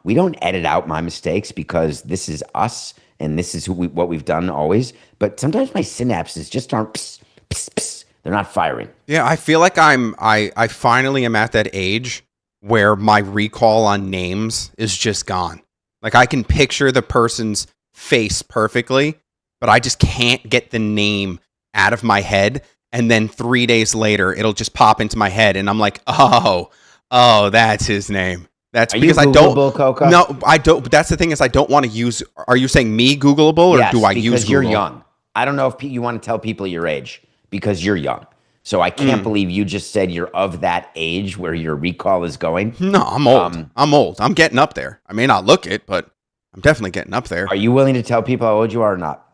we don't edit out my mistakes because this is us and this is what we've done always. But sometimes my synapses just aren't pss, pss, pss. They're not firing. Yeah, I feel like I finally am at that age where my recall on names is just gone. Like I can picture the person's face perfectly, but I just can't get the name out of my head. And then 3 days later, it'll just pop into my head, and I'm like, oh, that's his name. That's because I don't. COCA? No, I don't. But that's the thing is, I don't want to use. Are you saying me Googleable, or yes, do I use Google? Because you're young. I don't know if you want to tell people your age because you're young. So I can't believe you just said you're of that age where your recall is going. No, I'm old. I'm old. I'm getting up there. I may not look it, but I'm definitely getting up there. Are you willing to tell people how old you are or not?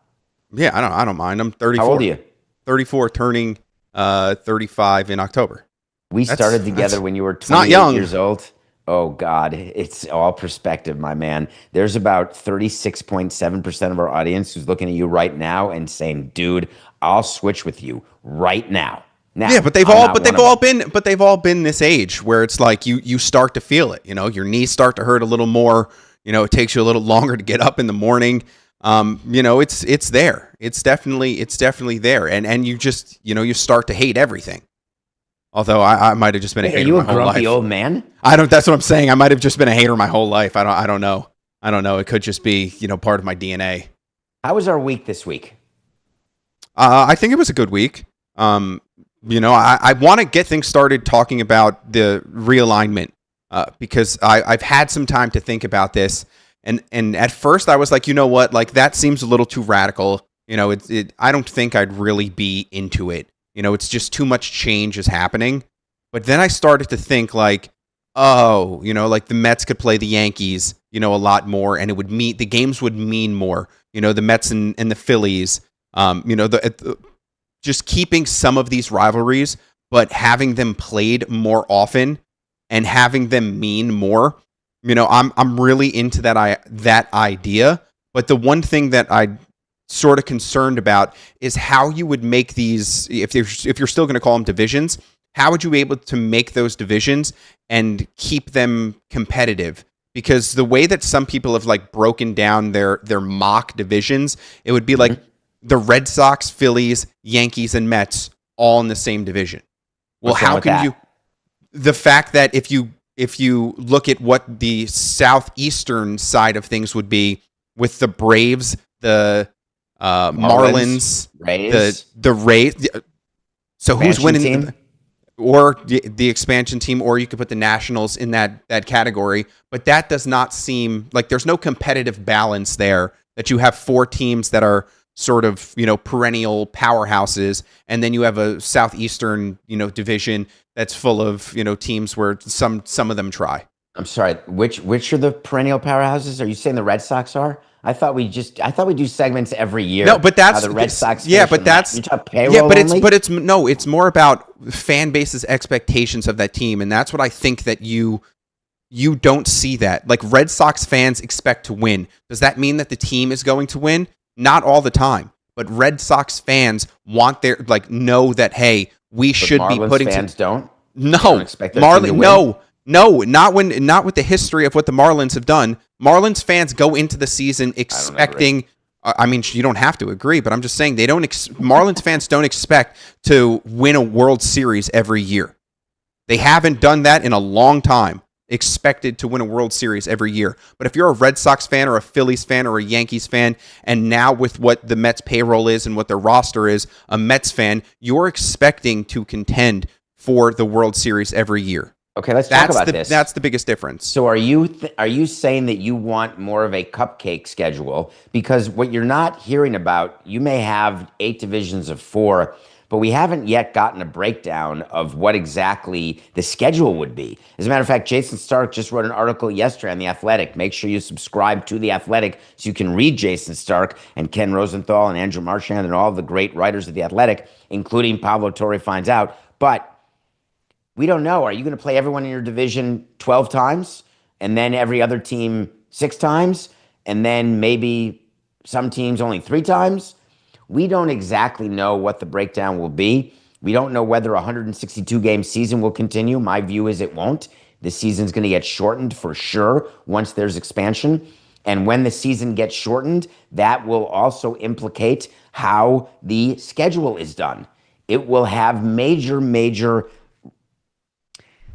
Yeah, I don't mind. I'm 34. How old are you? 34, turning 35 in October. We started together when you were 28 years old. Oh, God. It's all perspective, my man. There's about 36.7% of our audience who's looking at you right now and saying, dude, I'll switch with you right now. Yeah, but they've all been this age where it's like you start to feel it. You know, your knees start to hurt a little more. You know, it takes you a little longer to get up in the morning. You know, it's there. It's definitely there. And you just, you know, you start to hate everything. Although I might have just been a hater my whole life. Are you a grumpy old man? That's what I'm saying. I might have just been a hater my whole life. I don't know. It could just be, you know, part of my DNA. How was our week this week? I think it was a good week. You know, I want to get things started talking about the realignment because I've had some time to think about this. And at first I was like, you know what, like that seems a little too radical. You know, I don't think I'd really be into it. You know, it's just too much change is happening. But then I started to think like, oh, you know, like the Mets could play the Yankees, you know, a lot more, and the games would mean more. You know, the Mets and the Phillies, you know, just keeping some of these rivalries, but having them played more often and having them mean more. You know, I'm really into that idea. But the one thing that I sort of concerned about is how you would make these, if you're still going to call them divisions, how would you be able to make those divisions and keep them competitive? Because the way that some people have like broken down their mock divisions, it would be like the Red Sox, Phillies, Yankees, and Mets all in the same division. Well, how can you? The fact that if you look at what the southeastern side of things would be with the Braves, the Marlins, Rays. the Rays. So who's winning? Or the expansion team, or you could put the Nationals in that category. But that does not seem like there's no competitive balance there, that you have four teams that are sort of, you know, perennial powerhouses, and then you have a southeastern, you know, division that's full of, you know, teams where some of them try. I'm sorry, which are the perennial powerhouses? Are you saying the Red Sox are? I thought we do segments every year. No, but that's the Red Sox. Yeah, but that's you talk payroll only? It's more about fan base's expectations of that team, and that's what I think that you don't see that. Like Red Sox fans expect to win. Does that mean that the team is going to win? Not all the time, but Red Sox fans want their know that hey, we should be putting. Fans don't. No, Marlins. No, not with the history of what the Marlins have done. Marlins fans go into the season expecting. I mean, you don't have to agree, but I'm just saying they don't. Marlins fans don't expect to win a World Series every year. They haven't done that in a long time. expected to win a World Series every year. But if you're a Red Sox fan or a Phillies fan or a Yankees fan, and now with what the Mets payroll is and what their roster is, a Mets fan, you're expecting to contend for the World Series every year. Okay, let's talk about this. That's the biggest difference. So are you saying that you want more of a cupcake schedule? Because what you're not hearing about, you may have 8 divisions of 4, but we haven't yet gotten a breakdown of what exactly the schedule would be. As a matter of fact, Jason Stark just wrote an article yesterday on The Athletic. Make sure you subscribe to The Athletic so you can read Jason Stark and Ken Rosenthal and Andrew Marchand and all the great writers of The Athletic, including Pablo Torre finds out. But we don't know. Are you going to play everyone in your division 12 times and then every other team 6 times and then maybe some teams only 3 times? We don't exactly know what the breakdown will be. We don't know whether a 162-game season will continue. My view is it won't. The season's going to get shortened for sure once there's expansion. And when the season gets shortened, that will also implicate how the schedule is done. It will have major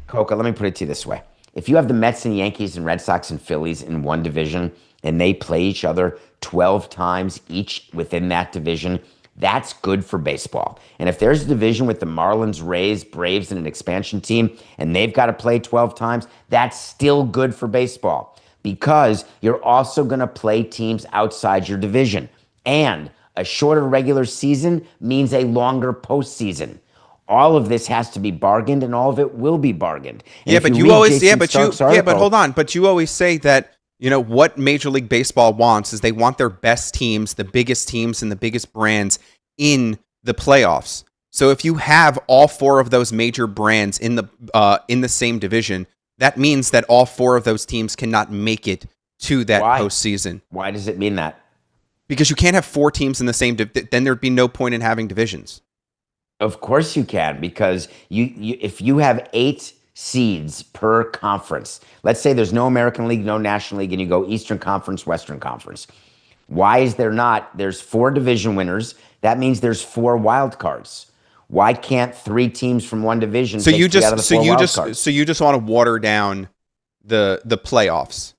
COCA, let me put it to you this way. If you have the Mets and Yankees and Red Sox and Phillies in one division and they play each other 12 times each within that division, that's good for baseball. And if there's a division with the Marlins, Rays, Braves, and an expansion team, and they've got to play 12 times, that's still good for baseball because you're also going to play teams outside your division. And a shorter regular season means a longer postseason. All of this has to be bargained, and all of it will be bargained. And but hold on. But you always say that, what Major League Baseball wants is they want their best teams, the biggest teams, and the biggest brands in the playoffs. So if you have all 4 of those major brands in the same division, that means that all 4 of those teams cannot make it to that postseason. Why does it mean that? Because you can't have 4 teams in the same then there'd be no point in having divisions. Of course you can, because if you have 8 seeds per conference, let's say there's no American League, no National League, and you go Eastern Conference, Western Conference. Why is there not? There's 4 division winners. That means there's 4 wild cards. Why can't 3 teams from one division so take you just out of the 4 wild cards? So you just want to water down the playoffs?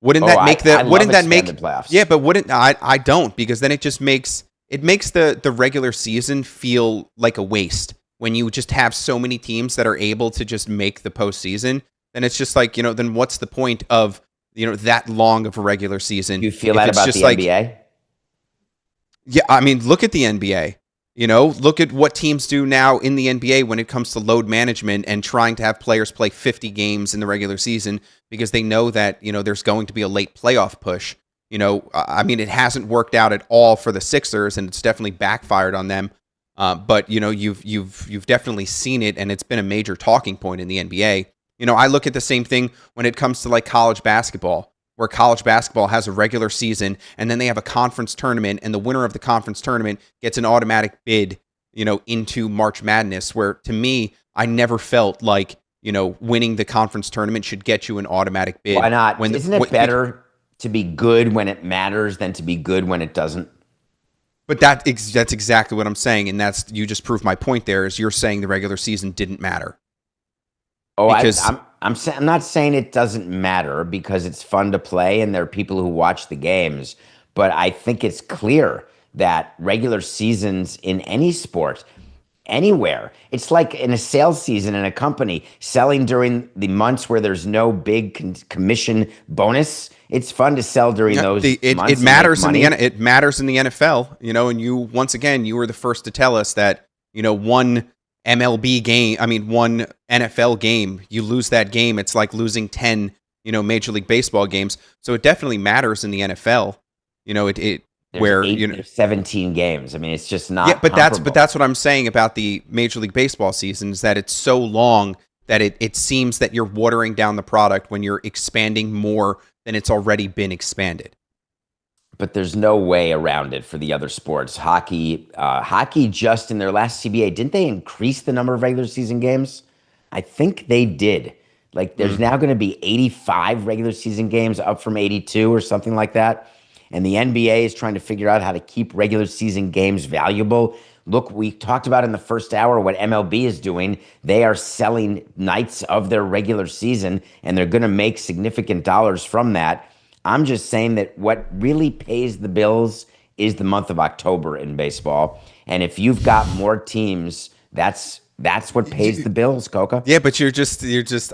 Wouldn't that make the playoffs? Yeah, but I don't, because then it just makes the regular season feel like a waste when you just have so many teams that are able to just make the postseason. Then it's just like, then what's the point of, that long of a regular season? You feel that about the NBA? Yeah, I mean, look at the NBA. Look at what teams do now in the NBA when it comes to load management and trying to have players play 50 games in the regular season because they know that, there's going to be a late playoff push. I mean, it hasn't worked out at all for the Sixers, and it's definitely backfired on them. But you've definitely seen it, and it's been a major talking point in the NBA. I look at the same thing when it comes to like college basketball, where college basketball has a regular season, and then they have a conference tournament, and the winner of the conference tournament gets an automatic bid, into March Madness. Where to me, I never felt like winning the conference tournament should get you an automatic bid. Why not? Isn't it better to be good when it matters than to be good when it doesn't? But that's exactly what I'm saying, and you just proved my point there. Is you're saying the regular season didn't matter? Oh, I'm not saying it doesn't matter, because it's fun to play and there are people who watch the games. But I think it's clear that regular seasons in any sport, anywhere, it's like in a sales season in a company, selling during the months where there's no big commission bonus. It's fun to sell during those months. It matters it matters in the NFL, and you, once again, you were the first to tell us that, one MLB game, one NFL game, you lose that game, it's like losing 10, Major League Baseball games. So it definitely matters in the NFL. There's 17 games. I mean, it's just not. Yeah, but that's what I'm saying about the Major League Baseball season, is that it's so long that it seems that you're watering down the product when you're expanding more than it's already been expanded. But there's no way around it for the other sports. Hockey just in their last CBA, didn't they increase the number of regular season games? I think they did. Like, there's now going to be 85 regular season games, up from 82 or something like that. And the NBA is trying to figure out how to keep regular season games valuable. Look, we talked about in the first hour what MLB is doing. They are selling nights of their regular season, and they're going to make significant dollars from that. I'm just saying that what really pays the bills is the month of October in baseball. And if you've got more teams, that's what pays the bills, Coca. Yeah, but you're just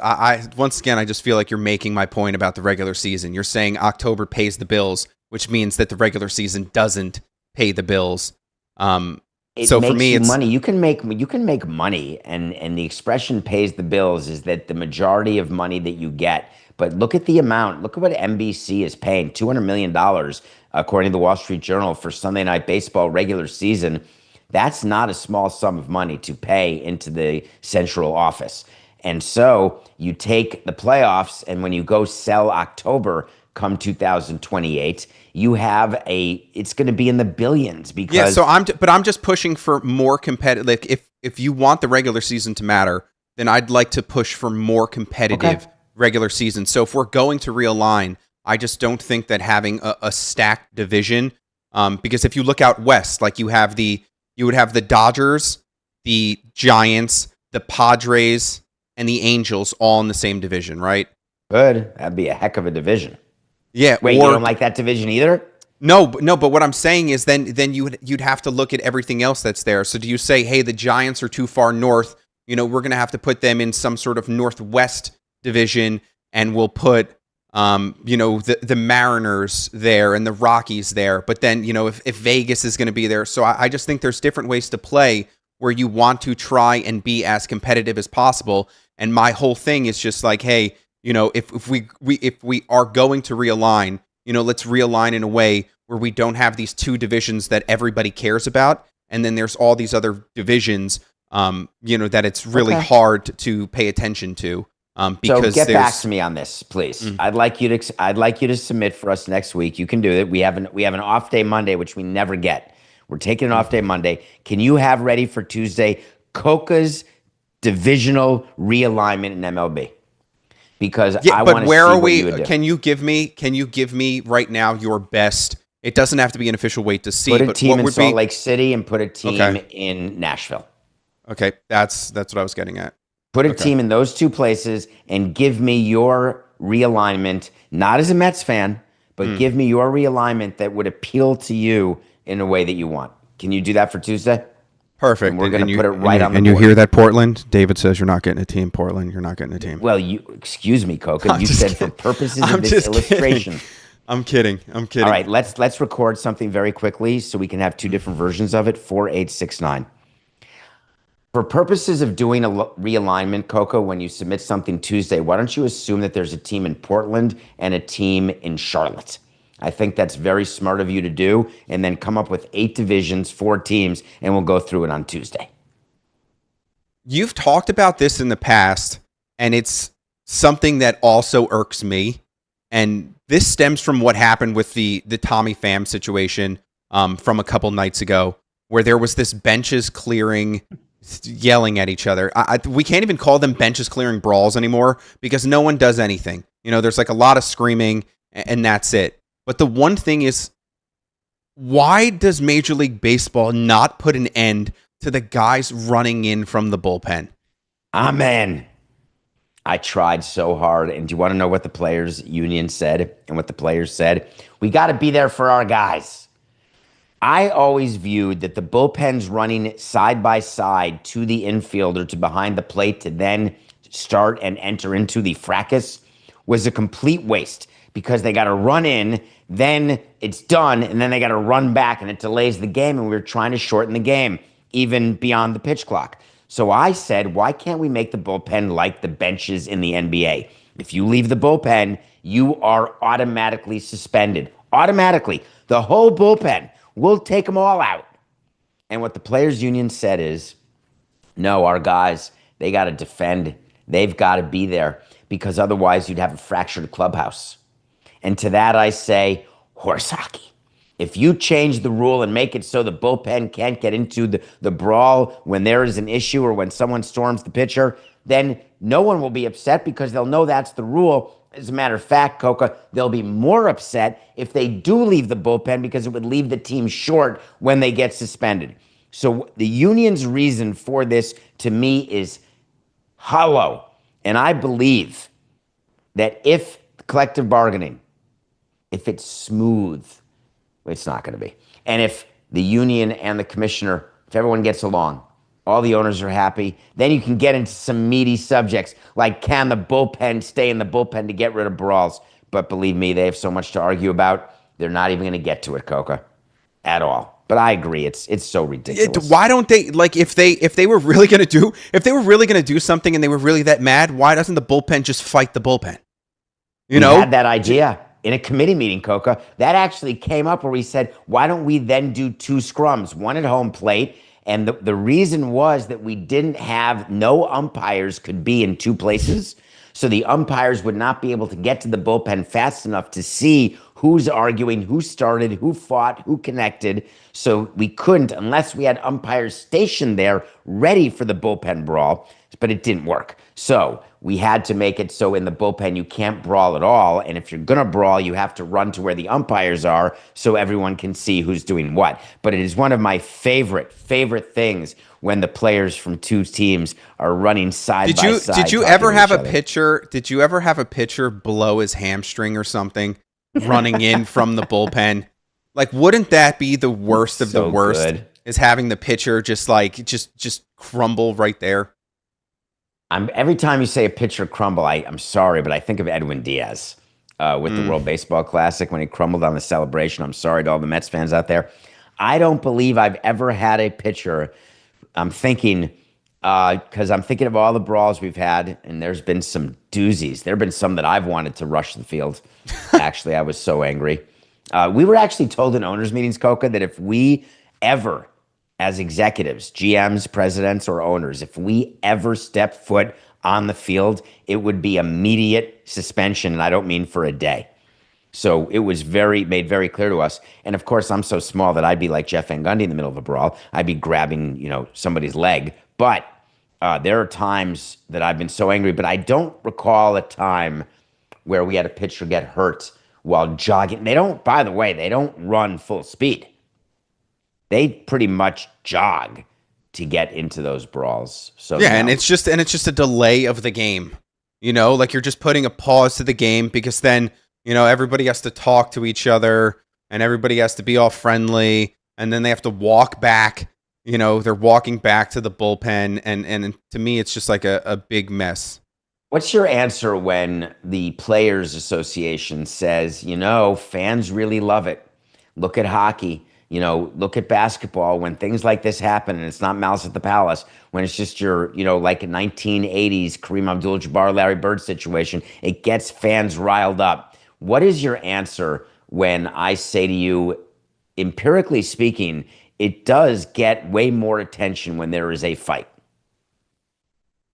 I once again I just feel like you're making my point about the regular season. You're saying October pays the bills, which means that the regular season doesn't pay the bills. So for me, it's money. You can make money, and the expression "pays the bills" is that the majority of money that you get. But look at the amount. Look at what NBC is paying: $200 million, according to the Wall Street Journal, for Sunday Night Baseball regular season. That's not a small sum of money to pay into the central office. And so you take the playoffs, and when you go sell October come 2028, you have it's going to be in the billions because yeah. So I'm just pushing for more competitive. Like if you want the regular season to matter, then I'd like to push for more competitive regular season. So if we're going to realign, I just don't think that having a stacked division, because if you look out west, like you would have the Dodgers, the Giants, the Padres, and the Angels all in the same division, right? Good. That'd be a heck of a division. Yeah. Wait, you don't like that division either? No. But what I'm saying is, then you'd have to look at everything else that's there. So do you say, hey, the Giants are too far north? We're going to have to put them in some sort of Northwest division, and we'll put the Mariners there and the Rockies there. But then, if Vegas is going to be there. So I just think there's different ways to play where you want to try and be as competitive as possible. And my whole thing is just like, hey, if we are going to realign, let's realign in a way where we don't have these two divisions that everybody cares about. And then there's all these other divisions, that it's really hard to pay attention to. Because so get back to me on this, please. I'd like you to submit for us next week. You can do it. We have an off day Monday, which we never get. We're taking an off day Monday. Can you have ready for Tuesday COCA's divisional realignment in MLB? Because I want to see what you would do. Can you give me right now your best? It doesn't have to be an official way to see. Put a team in Salt Lake City and put a team in Nashville. Okay, that's what I was getting at. Put a team in those two places and give me your realignment, not as a Mets fan, but give me your realignment that would appeal to you in a way that you want. Can you do that for Tuesday? Perfect. And we're going to put it right on the board. And you hear that, Portland? David says you're not getting a team, Portland. You're not getting a team. Well, excuse me, Coca. You said for purposes of this illustration. I'm kidding. All right, let's record something very quickly so we can have two different versions of it. 4869. For purposes of doing a realignment, Coco, when you submit something Tuesday, why don't you assume that there's a team in Portland and a team in Charlotte? I think that's very smart of you to do, and then come up with 8 divisions, 4 teams, and we'll go through it on Tuesday. You've talked about this in the past, and it's something that also irks me. And this stems from what happened with the Tommy Pham situation from a couple nights ago, where there was this benches clearing, yelling at each other. We can't even call them benches clearing brawls anymore because no one does anything. There's like a lot of screaming, and that's it. But the one thing is, why does Major League Baseball not put an end to the guys running in from the bullpen? Amen. I tried so hard. And do you want to know what the players' union said and what the players said? We got to be there for our guys. I always viewed that the bullpens running side by side to the infielder to behind the plate to then start and enter into the fracas was a complete waste because they got to run in, then it's done, and then they got to run back, and it delays the game, and we were trying to shorten the game, even beyond the pitch clock. So I said, why can't we make the bullpen like the benches in the NBA? If you leave the bullpen, you are automatically suspended. Automatically. The whole bullpen. We'll take them all out. And what the players' union said is, no, our guys, they got to defend. They've got to be there because otherwise you'd have a fractured clubhouse. And to that I say, horse hockey. If you change the rule and make it so the bullpen can't get into the brawl when there is an issue or when someone storms the pitcher, then no one will be upset because they'll know that's the rule. As a matter of fact, Coca, they'll be more upset if they do leave the bullpen because it would leave the team short when they get suspended. So the union's reason for this, to me, is hollow. And I believe that if collective bargaining, if it's smooth, it's not going to be. And if the union and the commissioner, if everyone gets along, all the owners are happy, then you can get into some meaty subjects like, can the bullpen stay in the bullpen to get rid of brawls? But believe me, they have so much to argue about, they're not even going to get to it, COCA, at all. But I agree, it's so ridiculous. Why don't they, like, if they were really going to do something and they were really that mad, why doesn't the bullpen just fight the bullpen? We had that idea in a committee meeting, COCA. That actually came up where we said, why don't we then do 2 scrums, one at home plate? And the reason was that we didn't have, no umpires could be in 2 places. So the umpires would not be able to get to the bullpen fast enough to see who's arguing, who started, who fought, who connected. So we couldn't, unless we had umpires stationed there ready for the bullpen brawl, but it didn't work. So we had to make it so in the bullpen you can't brawl at all. And if you're going to brawl, you have to run to where the umpires are so everyone can see who's doing what. But it is one of my favorite things when the players from 2 teams are running side by side. Did you ever have a pitcher? Did you ever have a pitcher blow his hamstring or something running in from the bullpen? Like, wouldn't that be the worst of the worst? Good. Is having the pitcher just crumble right there? Every time you say a pitcher crumble, I'm sorry, but I think of Edwin Diaz with the World Baseball Classic when he crumbled on the celebration. I'm sorry to all the Mets fans out there. I don't believe I've ever had a pitcher. I'm thinking, because I'm thinking of all the brawls we've had, and there's been some doozies. There have been some that I've wanted to rush the field. Actually, I was so angry. We were actually told in owners' meetings, COCA, that if we ever, as executives, GMs, presidents, or owners, if we ever step foot on the field, it would be immediate suspension, and I don't mean for a day. So it was made very clear to us. And of course, I'm so small that I'd be like Jeff Van Gundy in the middle of a brawl. I'd be grabbing, somebody's leg. But there are times that I've been so angry, but I don't recall a time where we had a pitcher get hurt while jogging. By the way, they don't run full speed. They pretty much jog to get into those brawls. So yeah, and it's just a delay of the game. Like you're just putting a pause to the game because then, everybody has to talk to each other and everybody has to be all friendly, and then they have to walk back. They're walking back to the bullpen, and to me it's just like a big mess. What's your answer when the Players Association says, fans really love it? Look at hockey. Look at basketball when things like this happen, and it's not Malice at the Palace, when it's just your, like a 1980s Kareem Abdul-Jabbar, Larry Bird situation, it gets fans riled up. What is your answer when I say to you, empirically speaking, it does get way more attention when there is a fight?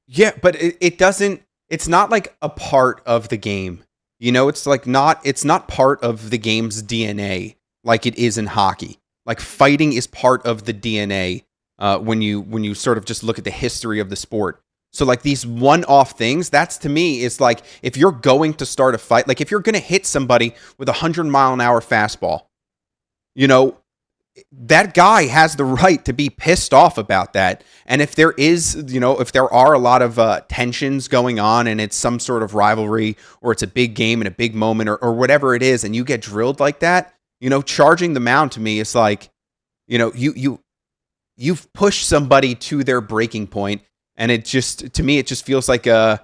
Yeah, but it doesn't, it's not like a part of the game. It's not part of the game's DNA like it is in hockey. Like fighting is part of the DNA when you sort of just look at the history of the sport. So like these one-off things, that's to me is like if you're going to start a fight, like if you're going to hit somebody with 100-mile-an-hour fastball, that guy has the right to be pissed off about that. And if there is, if there are a lot of tensions going on and it's some sort of rivalry or it's a big game and a big moment or whatever it is, and you get drilled like that, charging the mound to me is like, you've pushed somebody to their breaking point, and it just feels like a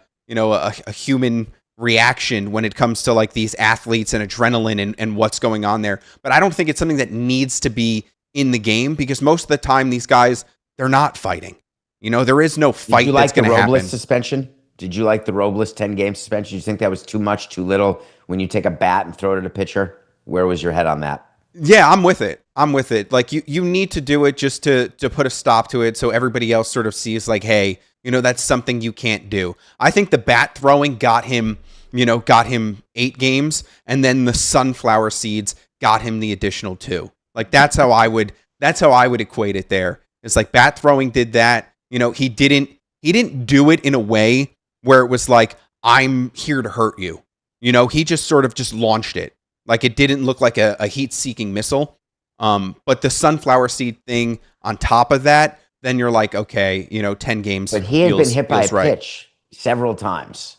human reaction when it comes to like these athletes and adrenaline and what's going on there. But I don't think it's something that needs to be in the game because most of the time these guys, they're not fighting. There is no fight that's going to happen. Did you like the Robles suspension? Did you like the Robles 10-game suspension? Do you think that was too much, too little when you take a bat and throw it at a pitcher? Where was your head on that? Yeah, I'm with it. Like you need to do it just to put a stop to it so everybody else sort of sees like, hey, that's something you can't do. I think the bat throwing got him 8 games, and then the sunflower seeds got him the additional 2. Like that's how I would equate it there. It's like bat throwing did that. He didn't do it in a way where it was like, I'm here to hurt you. He just sort of just launched it. Like it didn't look like a heat-seeking missile. But the sunflower seed thing on top of that, then you're like, okay, 10 games. But he had been hit by a right. pitch several times.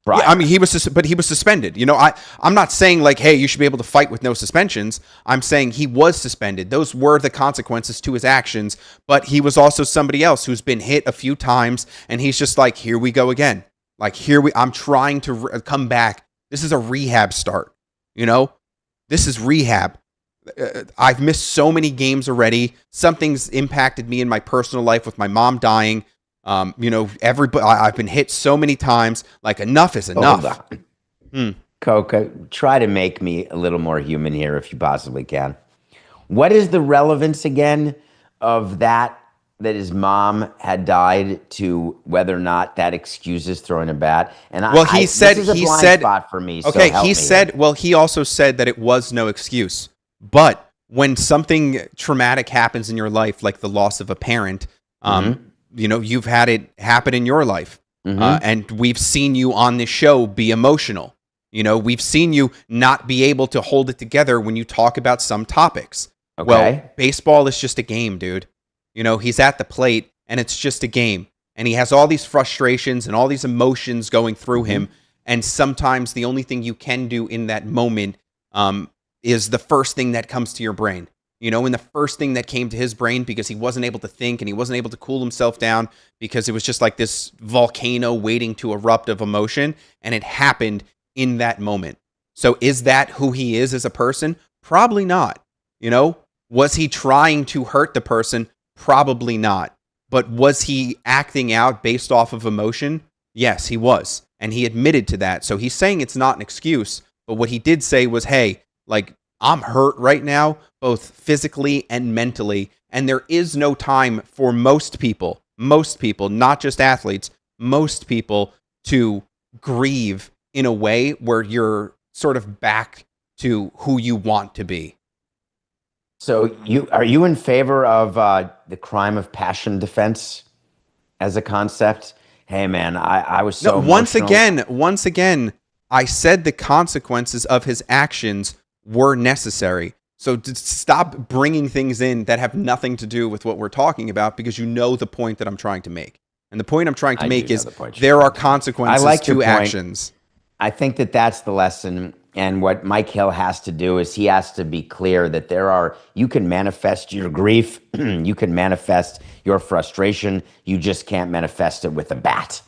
Yeah, I mean, he was suspended. I'm not saying like, hey, you should be able to fight with no suspensions. I'm saying he was suspended. Those were the consequences to his actions. But he was also somebody else who's been hit a few times, and he's just like, here we go again. Like I'm trying to come back. This is a rehab start. This is rehab. I've missed so many games already. Something's impacted me in my personal life with my mom dying. Everybody, I've been hit so many times. Like, enough is enough. COCA, try to make me a little more human here if you possibly can. What is the relevance again of that his mom had died to whether or not that excuses throwing a bat? And he said this is a blind spot for me. Okay, so he said. Well, he also said that it was no excuse. But when something traumatic happens in your life, like the loss of a parent, you've had it happen in your life. And we've seen you on this show be emotional. We've seen you not be able to hold it together when you talk about some topics. Okay. Well, baseball is just a game, dude. He's at the plate, and it's just a game. And he has all these frustrations and all these emotions going through him. And sometimes the only thing you can do in that moment is the first thing that comes to your brain. And the first thing that came to his brain, because he wasn't able to think and he wasn't able to cool himself down, because it was just like this volcano waiting to erupt of emotion, and it happened in that moment. So is that who he is as a person? Probably not. Was he trying to hurt the person? Probably not. But was he acting out based off of emotion? Yes, he was. And he admitted to that. So he's saying it's not an excuse. But what he did say was, hey, like, I'm hurt right now, both physically and mentally. And there is no time for most people, not just athletes, most people to grieve in a way where you're sort of back to who you want to be. So are you in favor of the crime of passion defense as a concept? Hey, man, I was so emotional. Once again, I said the consequences of his actions were necessary. So to stop bringing things in that have nothing to do with what we're talking about, because the point that I'm trying to make. And the point I'm trying to make is there are consequences to actions. I think that's the lesson. And what Mike Hill has to do is he has to be clear that you can manifest your grief, you can manifest your frustration, you just can't manifest it with a bat.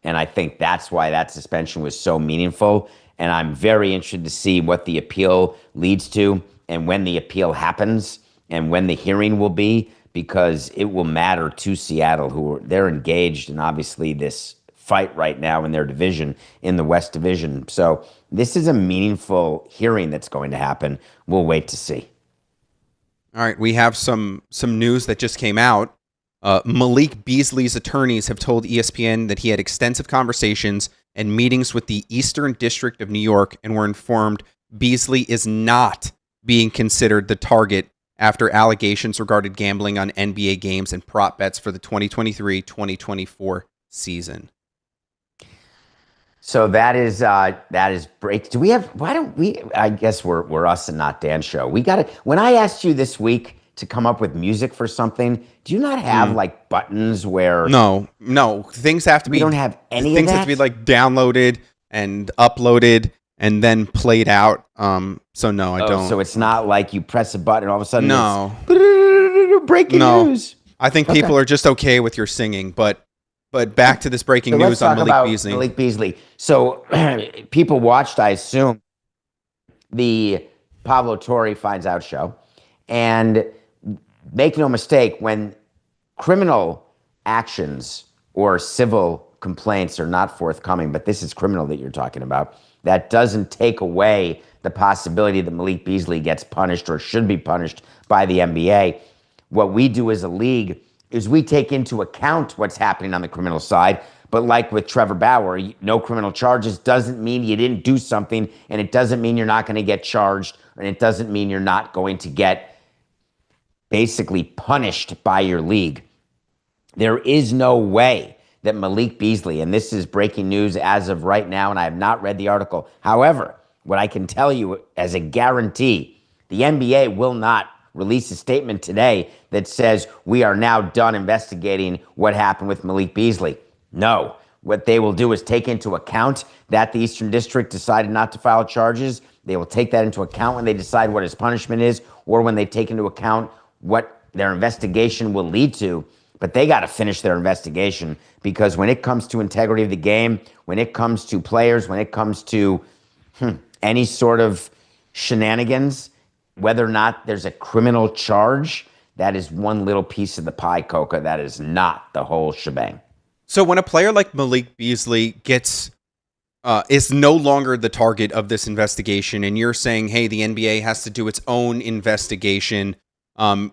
And I think that's why that suspension was so meaningful. And I'm very interested to see what the appeal leads to and when the appeal happens and when the hearing will be, because it will matter to Seattle, they're engaged in obviously this fight right now in their division, in the West Division. So this is a meaningful hearing that's going to happen. We'll wait to see. All right, we have some news that just came out. Malik Beasley's attorneys have told ESPN that he had extensive conversations and meetings with the Eastern District of New York and were informed Beasley is not being considered the target after allegations regarding gambling on NBA games and prop bets for the 2023-2024 season. So that is break. Do we have? Why don't we? I guess we're us and not Dan show. We got it. When I asked you this week to come up with music for something, do you not have like buttons where? No. Things have to be. We don't have any of that. Things have to be like downloaded and uploaded and then played out. So no, I don't. So it's not like you press a button and all of a sudden it's breaking news. I think people are just okay with your singing, but back to this breaking news on Malik Beasley. Malik Beasley. So people watched, I assume, the Pablo Torre Finds Out show. And make no mistake, when criminal actions or civil complaints are not forthcoming, but this is criminal that you're talking about, that doesn't take away the possibility that Malik Beasley gets punished or should be punished by the NBA. What we do as a league is we take into account what's happening on the criminal side. But like with Trevor Bauer, no criminal charges doesn't mean you didn't do something, and it doesn't mean you're not going to get charged, and it doesn't mean you're not going to get basically punished by your league. There is no way that Malik Beasley, and this is breaking news as of right now, and I have not read the article. However, what I can tell you as a guarantee, The NBA will not release a statement today that says we are now done investigating what happened with Malik Beasley. No. What they will do is take into account that the Eastern District decided not to file charges. They will take that into account when they decide what his punishment is, or when they take into account what their investigation will lead to. But they got to finish their investigation, because when it comes to integrity of the game, when it comes to players, when it comes to any sort of shenanigans, whether or not there's a criminal charge, that is one little piece of the pie, COCA. That is not the whole shebang. So when a player like Malik Beasley is no longer the target of this investigation, and you're saying, hey, the NBA has to do its own investigation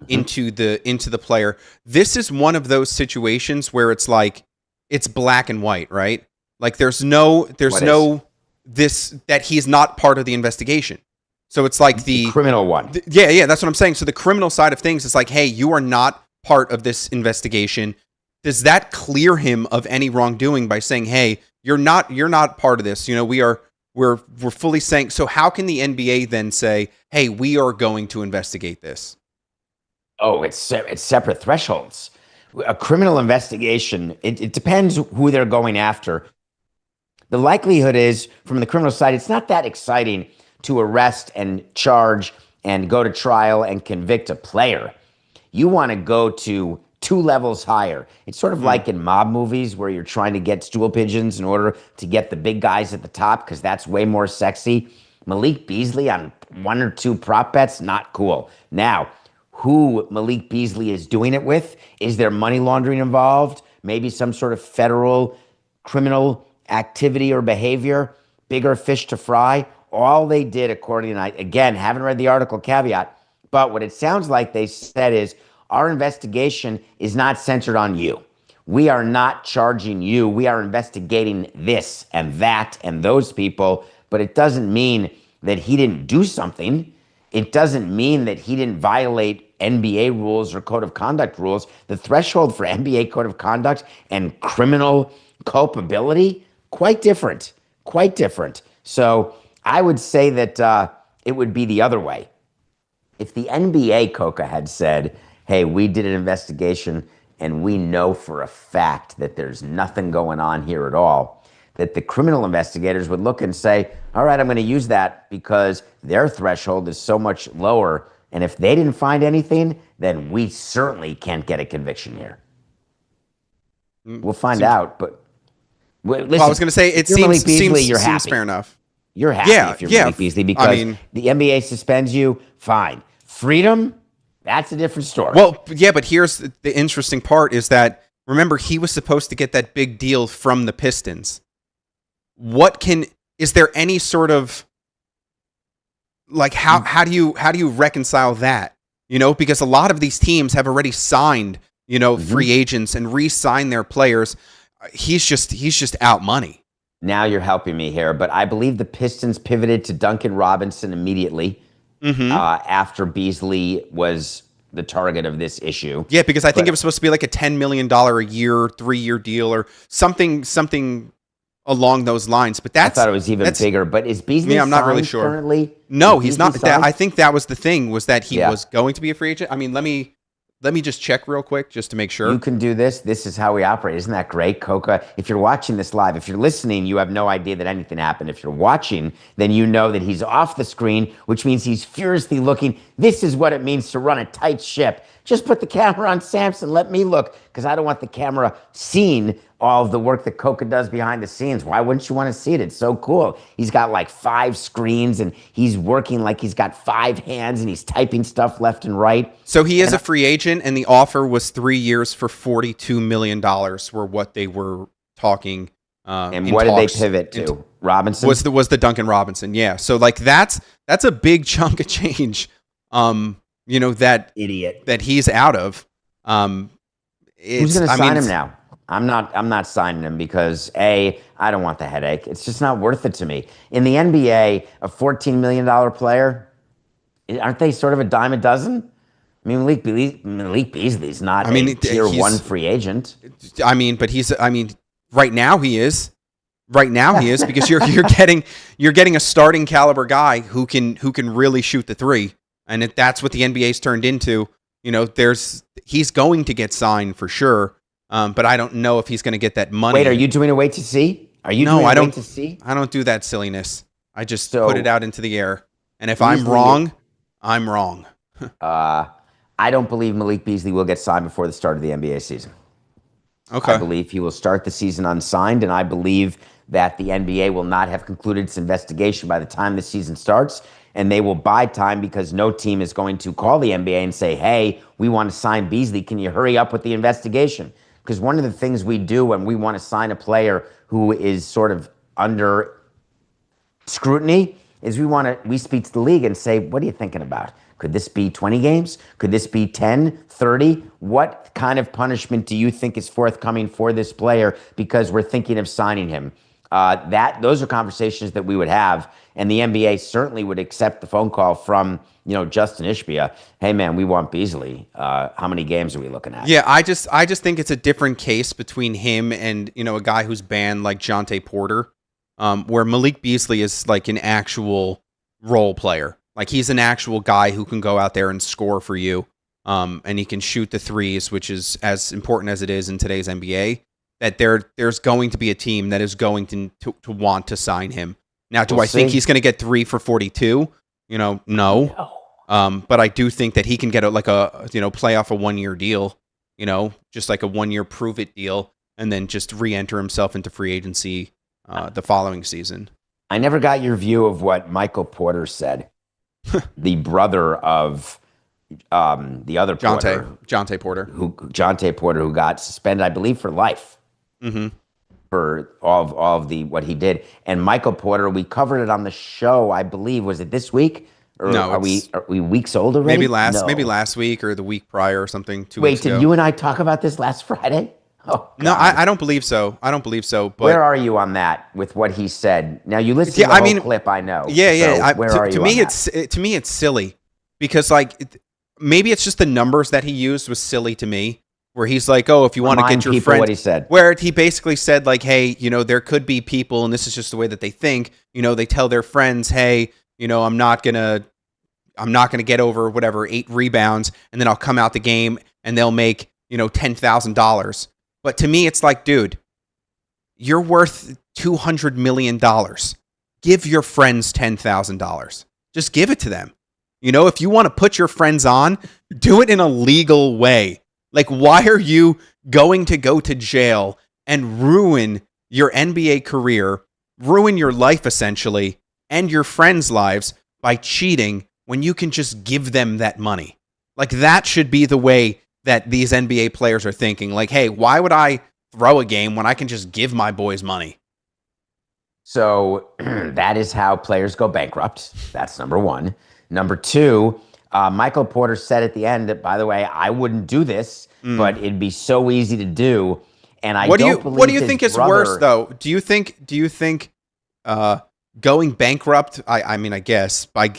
into the player, this is one of those situations where it's like it's black and white, right? Like there's that he's not part of the investigation. So it's like the criminal one. Yeah, that's what I'm saying. So the criminal side of things is like, hey, you are not part of this investigation. Does that clear him of any wrongdoing by saying, hey, you're not part of this? You know, we're fully saying. So how can the NBA then say, hey, we are going to investigate this? Oh, it's separate thresholds. A criminal investigation, it depends who they're going after. The likelihood is, from the criminal side, it's not that exciting to arrest and charge and go to trial and convict a player. You want to go to 2 levels higher. It's sort of like in mob movies where you're trying to get stool pigeons in order to get the big guys at the top, because that's way more sexy. Malik Beasley on 1 or 2 prop bets, not cool. Now, who Malik Beasley is doing it with? Is there money laundering involved? Maybe some sort of federal criminal activity or behavior? Bigger fish to fry? All they did, according to, again, haven't read the article, caveat, but what it sounds like they said is, our investigation is not centered on you. We are not charging you. We are investigating this and that and those people, but it doesn't mean that he didn't do something. It doesn't mean that he didn't violate NBA rules or code of conduct rules. The threshold for NBA code of conduct and criminal culpability, quite different. So I would say that it would be the other way. If the NBA COCA had said, hey, we did an investigation and we know for a fact that there's nothing going on here at all, that the criminal investigators would look and say, all right, I'm going to use that because their threshold is so much lower. And if they didn't find anything, then we certainly can't get a conviction here. We'll find out. But listen, I was going to say, it seems fair enough. You're happy if you're Malik Beasley, because the NBA suspends you, fine. Freedom, that's a different story. Well, yeah, but here's the interesting part is that, remember, he was supposed to get that big deal from the Pistons. Is there any sort of, like, how do you reconcile that? You know, because a lot of these teams have already signed, free agents and re-signed their players. He's just out money. Now you're helping me here, but I believe the Pistons pivoted to Duncan Robinson immediately. After Beasley was the target of this issue. Yeah, because I think it was supposed to be like a $10 million a year, 3-year deal or something along those lines. But I thought it was even bigger. But is Beasley I'm not really sure. Currently? No, he's not. I think that was the thing, was that he was going to be a free agent. I mean, let me just check real quick just to make sure. You can do this. This is how we operate. Isn't that great, COCA? If you're watching this live, if you're listening, you have no idea that anything happened. If you're watching, then you know that he's off the screen, which means he's furiously looking. This is what it means to run a tight ship. Just put the camera on Samson. Let me look, because I don't want the camera seeing all of the work that COCA does behind the scenes. Why wouldn't you want to see it? It's so cool. He's got like 5 screens, and he's working like he's got 5 hands, and he's typing stuff left and right. So he is a free agent, and the offer was 3 years for $42 million were what they were talking. And what did they pivot to? Robinson? Was the Duncan Robinson, yeah. So like that's a big chunk of change. That idiot that he's out of. Who's going to sign him now? I'm not signing him because I don't want the headache. It's just not worth it to me. In the NBA, a $14 million player, aren't they sort of a dime a dozen? I mean, Malik Beasley's not a tier 1 free agent. Right now he is. Right now he is, because you're getting a starting caliber guy who can really shoot the 3. And if that's what the NBA's turned into, he's going to get signed for sure. But I don't know if he's going to get that money. Wait, are you doing a wait to see? I don't do that silliness. I just put it out into the air. And if I'm wrong, I'm wrong. I don't believe Malik Beasley will get signed before the start of the NBA season. Okay. I believe he will start the season unsigned, and I believe that the NBA will not have concluded its investigation by the time the season starts, and they will buy time because no team is going to call the NBA and say, hey, we want to sign Beasley. Can you hurry up with the investigation? Because one of the things we do when we want to sign a player who is sort of under scrutiny is we speak to the league and say, what are you thinking about? Could this be 20 games? Could this be 10, 30? What kind of punishment do you think is forthcoming for this player because we're thinking of signing him? Those are conversations that we would have, and the NBA certainly would accept the phone call from Justin Ishbia. Hey man, we want Beasley. How many games are we looking at? Yeah, I just think it's a different case between him and a guy who's banned like Jonte Porter, where Malik Beasley is like an actual role player. Like he's an actual guy who can go out there and score for you, and he can shoot the threes, which is as important as it is in today's NBA. That there's going to be a team that is going to want to sign him. Now, do I think he's going to get 3 for 42? No. But I do think that he can get play off a 1-year deal, just like a 1-year prove it deal, and then just re-enter himself into free agency the following season. I never got your view of what Michael Porter said. The brother of the other Porter, Jonte Porter, who got suspended, I believe, for life, for all of what he did. And Michael Porter, we covered it on the show, I believe. Was it this week? Or no, are we weeks old already? Maybe last week or the week prior or something. 2 weeks ago. Wait, did you and I talk about this last Friday? Oh, God. No, I don't believe so. But where are you on that with what he said? Now you listen to the whole clip. I know. Yeah. Where are you? To me, it's silly because maybe it's just the numbers that he used was silly to me. Where he's like, oh, if you want to get your friend, what he said. Where he basically said like, hey, there could be people, and this is just the way that they think. They tell their friends, hey, I'm not gonna get over whatever 8 rebounds, and then I'll come out the game and they'll make $10,000. But to me, it's like, dude, you're worth $200 million. Give your friends $10,000. Just give it to them. If you want to put your friends on, do it in a legal way. Like, why are you going to go to jail and ruin your NBA career, ruin your life essentially, and your friends' lives by cheating when you can just give them that money? Like, that should be the way that these NBA players are thinking. Like, hey, why would I throw a game when I can just give my boys money? So that is how players go bankrupt. That's number one. Number two, Michael Porter said at the end that, by the way, I wouldn't do this, but it'd be so easy to do. And what do you think is worse, though? Do you think going bankrupt? I guess by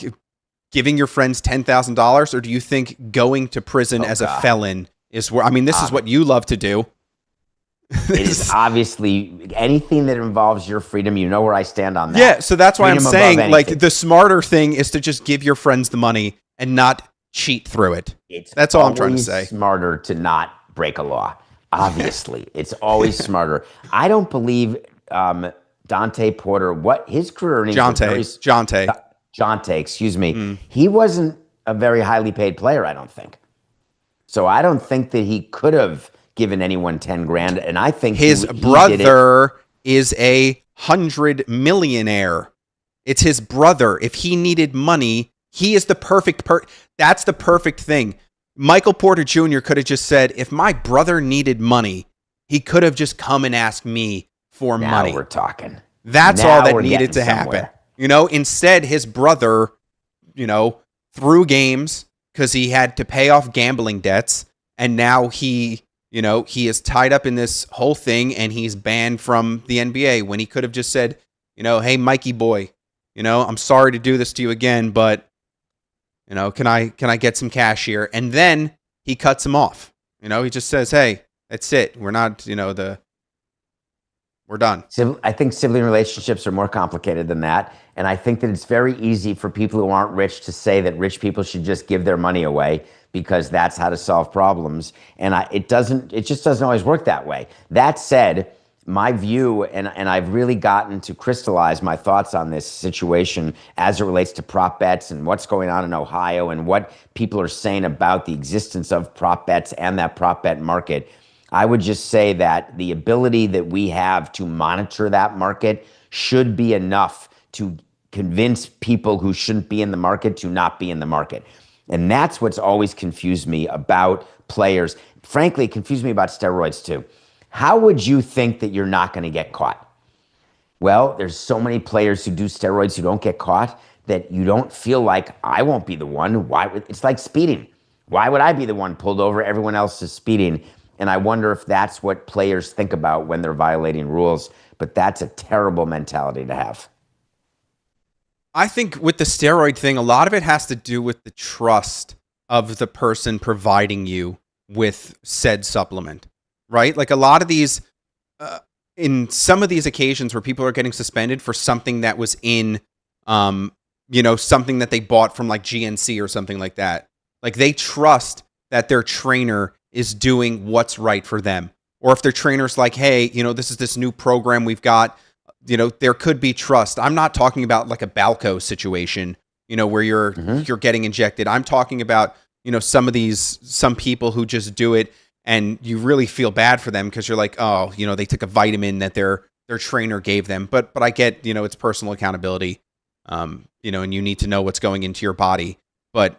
giving your friends $10,000, or do you think going to prison as a felon is where? I mean, this is what you love to do. It is obviously anything that involves your freedom. You know where I stand on that. Yeah, so that's why I'm saying, like, the smarter thing is to just give your friends the money and not cheat through it. That's all I'm trying to say. It's smarter to not break a law. Obviously, it's always smarter. I don't believe Dante Porter. What his career? Jonte, excuse me. He wasn't a very highly paid player, I don't think. So I don't think that he could have given anyone $10,000. And I think his brother is a 100 millionaire. It's his brother. If he needed money, he is the perfect that's the perfect thing. Michael Porter Jr. could have just said, if my brother needed money, he could have just come and asked me for money. Now we're talking. That's all that needed to happen. Instead, his brother, threw games because he had to pay off gambling debts. And now he is tied up in this whole thing and he's banned from the NBA when he could have just said, hey, Mikey boy, I'm sorry to do this to you again, but, can I get some cash here? And then he cuts him off. He just says, hey, that's it. We're not We're done. I think sibling relationships are more complicated than that. And I think that it's very easy for people who aren't rich to say that rich people should just give their money away because that's how to solve problems. And it just doesn't always work that way. That said, my view, and I've really gotten to crystallize my thoughts on this situation as it relates to prop bets and what's going on in Ohio and what people are saying about the existence of prop bets and that prop bet market. I would just say that the ability that we have to monitor that market should be enough to convince people who shouldn't be in the market to not be in the market. And that's what's always confused me about players. Frankly, it confused me about steroids too. How would you think that you're not going to get caught? Well, there's so many players who do steroids who don't get caught that you don't feel like I won't be the one. It's like speeding. Why would I be the one pulled over? Everyone else is speeding. And I wonder if that's what players think about when they're violating rules. But that's a terrible mentality to have. I think with the steroid thing, a lot of it has to do with the trust of the person providing you with said supplement, right? Like a lot of these, in some of these occasions where people are getting suspended for something that was in, something that they bought from like GNC or something like that. Like they trust that their trainer is doing what's right for them. Or if their trainer's like, hey, this is this new program we've got, there could be trust. I'm not talking about like a Balco situation, where you're getting injected. I'm talking about, some people who just do it and you really feel bad for them because you're like, oh, they took a vitamin that their trainer gave them. But I get, it's personal accountability, and you need to know what's going into your body. But,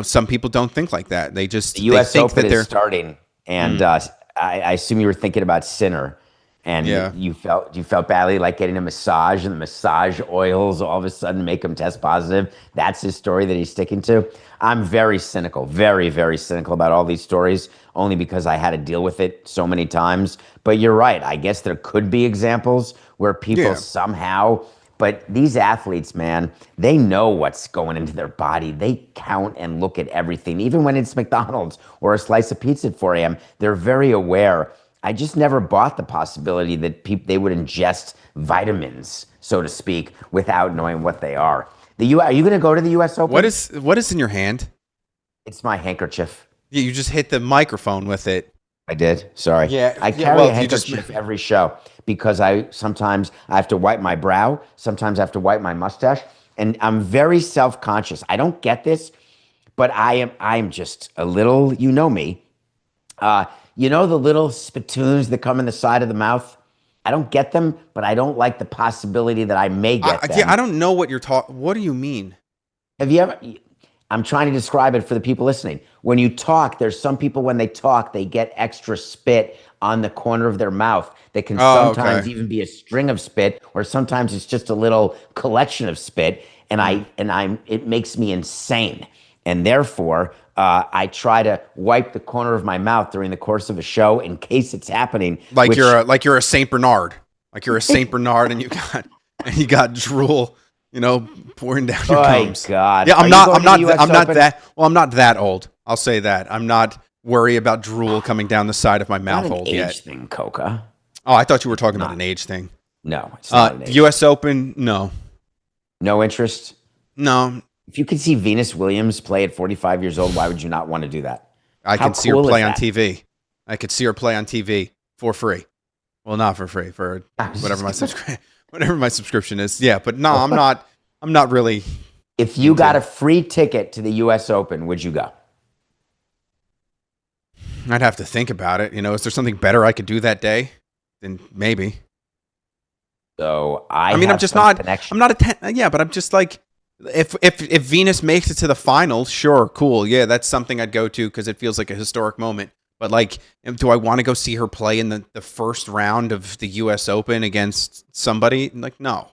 some people don't think like that. They just, the U.S. they think Open that they're is starting. And I assume you were thinking about Sinner. And you felt badly like getting a massage, and the massage oils all of a sudden make him test positive. That's his story that he's sticking to. I'm very cynical, very, very cynical about all these stories, only because I had to deal with it so many times. But you're right. I guess there could be examples where people somehow, but these athletes, man, they know what's going into their body. They count and look at everything. Even when it's McDonald's or a slice of pizza at 4 a.m., they're very aware. I just never bought the possibility that they would ingest vitamins, so to speak, without knowing what they are. Are you going to go to the U.S. Open? What is in your hand? It's my handkerchief. Yeah, you just hit the microphone with it. I did. Sorry. Yeah. I carry a handkerchief every show because sometimes I have to wipe my brow. Sometimes I have to wipe my mustache. And I'm very self-conscious. I don't get this, but I'm just a little, me. The little spittoons that come in the side of the mouth? I don't get them, but I don't like the possibility that I may get them. Yeah, I don't know what you're talking. What do you mean? Have you ever? I'm trying to describe it for the people listening. When you talk, there's some people when they talk, they get extra spit on the corner of their mouth. That can sometimes even be a string of spit, or sometimes it's just a little collection of spit, it makes me insane. And therefore, I try to wipe the corner of my mouth during the course of a show in case it's happening. You're a Saint Bernard. Like you're a Saint Bernard, and you got drool, pouring down your gums. Oh God! Yeah, I'm not that old. I'll say that. I'm not worried about drool coming down the side of my mouth hole yet. Age thing, COCA. Oh, I thought you were talking about an age thing. No, it's not an age. U.S. Open, no. No interest. No. If you could see Venus Williams play at 45 years old, why would you not want to do that? I could see her play on TV. I could see her play on TV for free. Well, not for free, for whatever my subscription is. Yeah, but no, I'm not really. If you got a free ticket to the U.S. Open, would you go? I'd have to think about it. Is there something better I could do that day? Then maybe. So I'm just like, if Venus makes it to the finals, sure, cool. Yeah, that's something I'd go to because it feels like a historic moment. But like, do I want to go see her play in the first round of the U.S. Open against somebody? Like, no.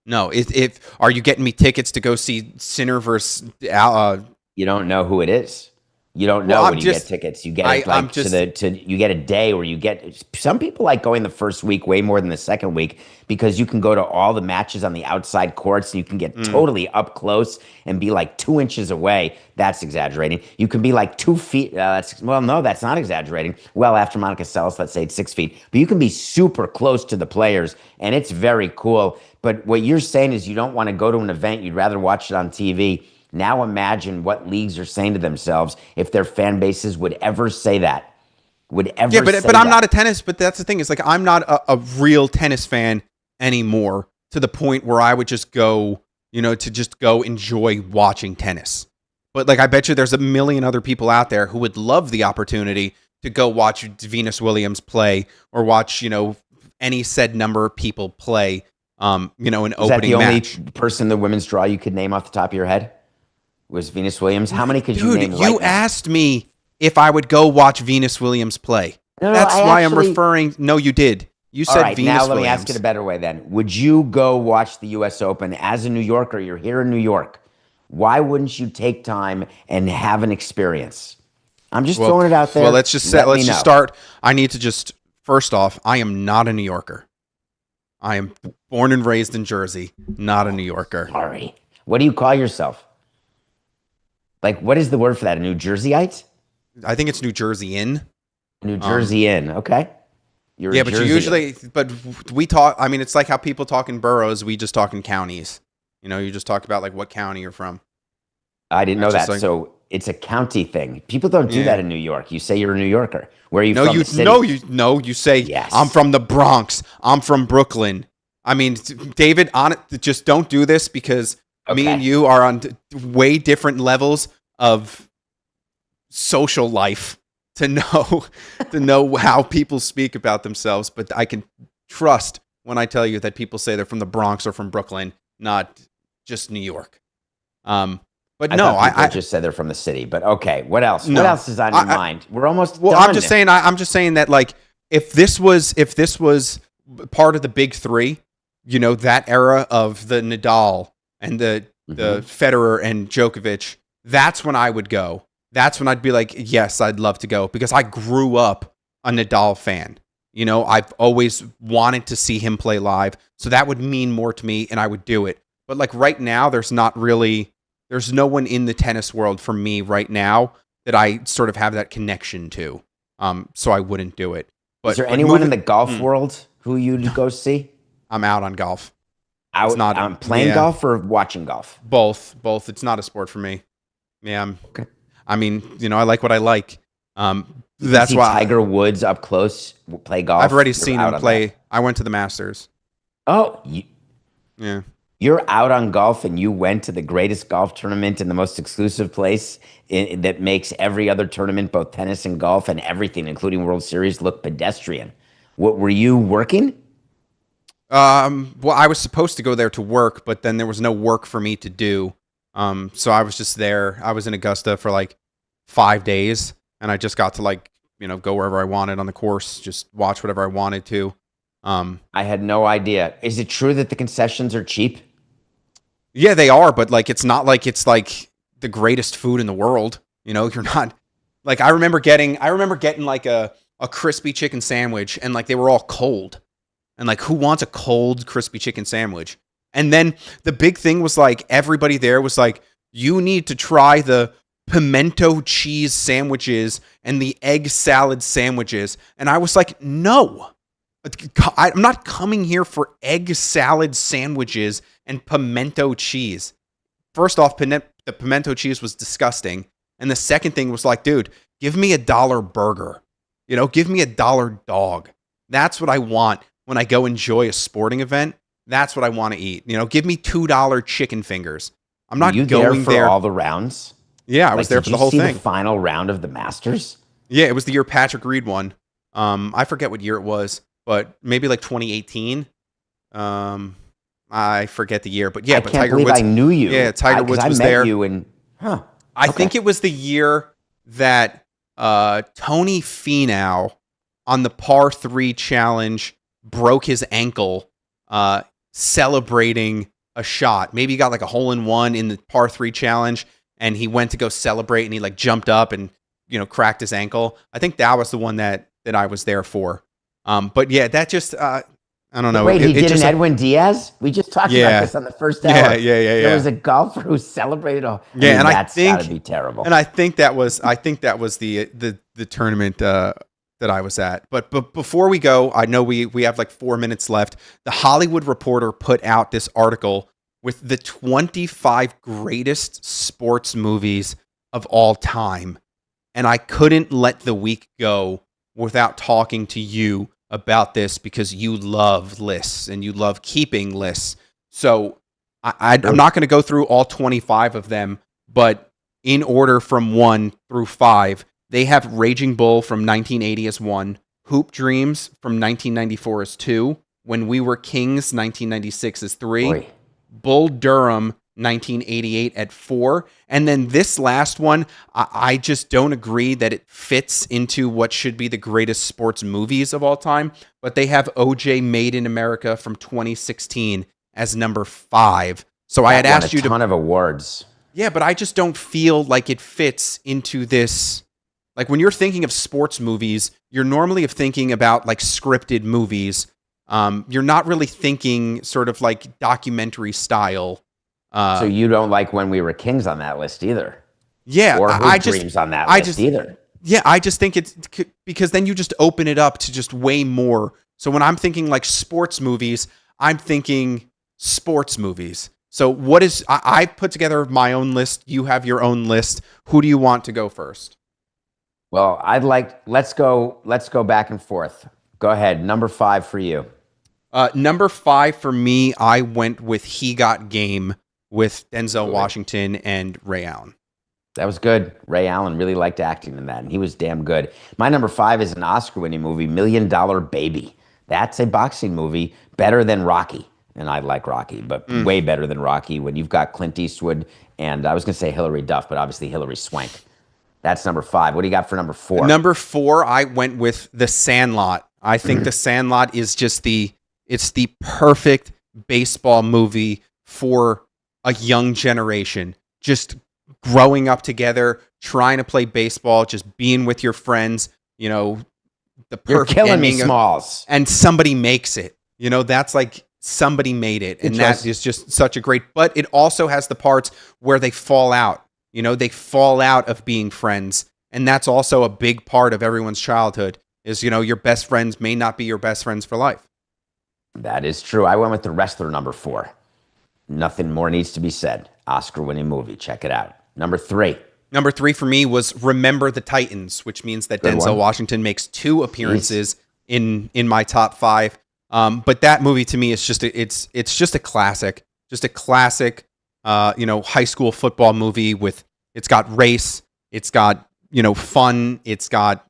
Are you getting me tickets to go see Sinner versus you don't know who it is. You don't know when you get tickets. You get it like you get a day, or you get, some people like going the first week way more than the second week, because you can go to all the matches on the outside courts and you can get totally up close and be like 2 inches away. That's exaggerating. You can be like 2 feet. No, that's not exaggerating. Well, after Monica Seles, let's say it's 6 feet, but you can be super close to the players, and it's very cool. But what you're saying is you don't want to go to an event. You'd rather watch it on TV. Now imagine what leagues are saying to themselves if their fan bases would ever say that. But I'm not a tennis. But that's the thing. Is like I'm not a real tennis fan anymore, to the point where I would just go, to just go enjoy watching tennis. But like I bet you there's a million other people out there who would love the opportunity to go watch Venus Williams play, or watch any said number of people play. An opening match. Is that the only person the women's draw you could name off the top of your head? Was Venus Williams? How many could you name? You asked me if I would go watch Venus Williams play. That's why I'm referring. No, you did. You said Venus Williams. Now let me ask it a better way then. Would you go watch the U.S. Open as a New Yorker? You're here in New York. Why wouldn't you take time and have an experience? I'm just throwing it out there. Well, let's just start. I need to just, first off, I am not a New Yorker. I am born and raised in Jersey, not a New Yorker. Sorry. What do you call yourself? Like, what is the word for that? A New Jerseyite? I think it's New Jerseyan. New Jerseyan. Okay. But we talk. I mean, it's like how people talk in boroughs. We just talk in counties. You just talk about like what county you're from. I didn't know that. So it's a county thing. People don't do that in New York. You say you're a New Yorker. Where are you from? You say, yes. I'm from the Bronx. I'm from Brooklyn. I mean, David, just don't do this, because me and you are on way different levels of social life to know how people speak about themselves. But I can trust when I tell you that people say they're from the Bronx or from Brooklyn, not just New York. I just said they're from the city. But okay, what else? What else is on your mind? We're almost done. I'm just saying that, like, if this was part of the big three, that era of the Nadal and the Federer and Djokovic, that's when I would go. That's when I'd be like, yes, I'd love to go, because I grew up a Nadal fan. I've always wanted to see him play live, so that would mean more to me, and I would do it. But like right now, there's no one in the tennis world for me right now that I sort of have that connection to. So I wouldn't do it. But is there anyone in the golf world who you'd go see? I'm out on golf. I'm playing golf or watching golf? Both. It's not a sport for me. Yeah. Okay. I mean, I like what I like. That's why Tiger Woods up close play golf. I've already seen him play. I went to the Masters. Oh, yeah. You're out on golf, and you went to the greatest golf tournament in the most exclusive place that makes every other tournament, both tennis and golf and everything, including World Series, look pedestrian. What were you working? Well, I was supposed to go there to work, but then there was no work for me to do. So I was just there. I was in Augusta for like 5 days, and I just got to go wherever I wanted on the course, just watch whatever I wanted to. I had no idea. Is it true that the concessions are cheap? Yeah, they are, but it's not like it's like the greatest food in the world. You're not like, I remember getting like a crispy chicken sandwich, and like they were all cold. And like, who wants a cold crispy chicken sandwich? And then the big thing was like, everybody there was like, you need to try the pimento cheese sandwiches and the egg salad sandwiches. And I was like, no, I'm not coming here for egg salad sandwiches and pimento cheese. First off, the pimento cheese was disgusting. And the second thing was like, dude, give me $1 burger. Give me $1 dog. That's what I want when I go enjoy a sporting event. That's what I want to eat. Give me $2 chicken fingers. I'm not going there for all the rounds. Yeah, I was there for the whole thing. Did you see the final round of the Masters? Yeah, it was the year Patrick Reed won. I forget what year it was, but maybe like 2018. I forget the year, but yeah, but Tiger Woods. I knew you. Yeah, Tiger Woods was there. I think it was the year that Tony Finau on the par 3 challenge broke his ankle celebrating a shot. Maybe he got like a hole in one in the par 3 challenge, and he went to go celebrate, and he like jumped up and cracked his ankle. I think that was the one that I was there for. But yeah, that just I don't know. Wait, he did just, an Edwin Diaz? We just talked about this on the first hour. Yeah. There was a golfer who celebrated. That's got to be terrible. And I think that was the tournament that I was at. But before we go, I know we have like 4 minutes left. The Hollywood Reporter put out this article with the 25 greatest sports movies of all time. And I couldn't let the week go without talking to you about this because you love lists and you love keeping lists. So I'm not going to go through all 25 of them, but in order from 1 through 5, they have Raging Bull from 1980 as 1, Hoop Dreams from 1994 as 2, When We Were Kings 1996 as 3, Boy. Bull Durham 1988 at 4. And then this last one, I just don't agree that it fits into what should be the greatest sports movies of all time. But they have OJ Made in America from 2016 as number 5. So I had asked you to... a ton of awards. Yeah, but I just don't feel like it fits into this. Like when you're thinking of sports movies, you're normally thinking about like scripted movies. You're not really thinking sort of like documentary style. So you don't like When We Were Kings on that list either? Yeah, or Hoop Dreams on that list either? Yeah, I just think it's because then you just open it up to just way more. So when I'm thinking like sports movies, I'm thinking sports movies. So what is I put together my own list. You have your own list. Who do you want to go first? Well, let's go back and forth. Go ahead. Number 5 for you. Number 5 for me, I went with He Got Game with Denzel Washington and Ray Allen. That was good. Ray Allen really liked acting in that, and he was damn good. My number 5 is an Oscar-winning movie, $1 Million Baby. That's a boxing movie, better than Rocky. And I like Rocky, but way better than Rocky when you've got Clint Eastwood and I was going to say Hilary Duff, but obviously Hilary Swank. That's number 5. What do you got for number 4? Number 4, I went with The Sandlot. I think The Sandlot is just it's the perfect baseball movie for a young generation. Just growing up together, trying to play baseball, just being with your friends, the perfect You're killing me, ending Smalls. And somebody makes it. That's like somebody made it. And that is just such a great, but it also has the parts where they fall out. They fall out of being friends. And that's also a big part of everyone's childhood is, your best friends may not be your best friends for life. That is true. I went with The Wrestler, number 4. Nothing more needs to be said. Oscar-winning movie. Check it out. Number 3. Number 3 for me was Remember the Titans, which means that Denzel Washington makes 2 appearances in my top 5. But that movie to me is just it's just a classic, high school football movie it's got race, it's got fun, it's got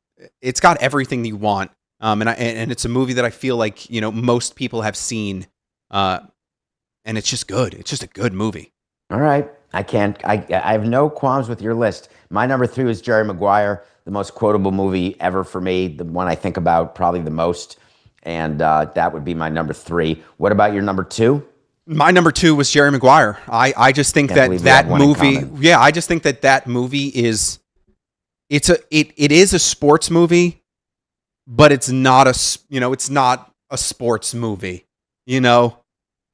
everything you want. And it's a movie that I feel like most people have seen, and it's just good. It's just a good movie. All right, I have no qualms with your list. My number 3 was Jerry Maguire, the most quotable movie ever for me, the one I think about probably the most. And that would be my number 3. What about your number 2? My number 2 was Jerry Maguire. I just think that movie. Yeah, I just think that movie is. It is a sports movie, but it's not it's not a sports movie.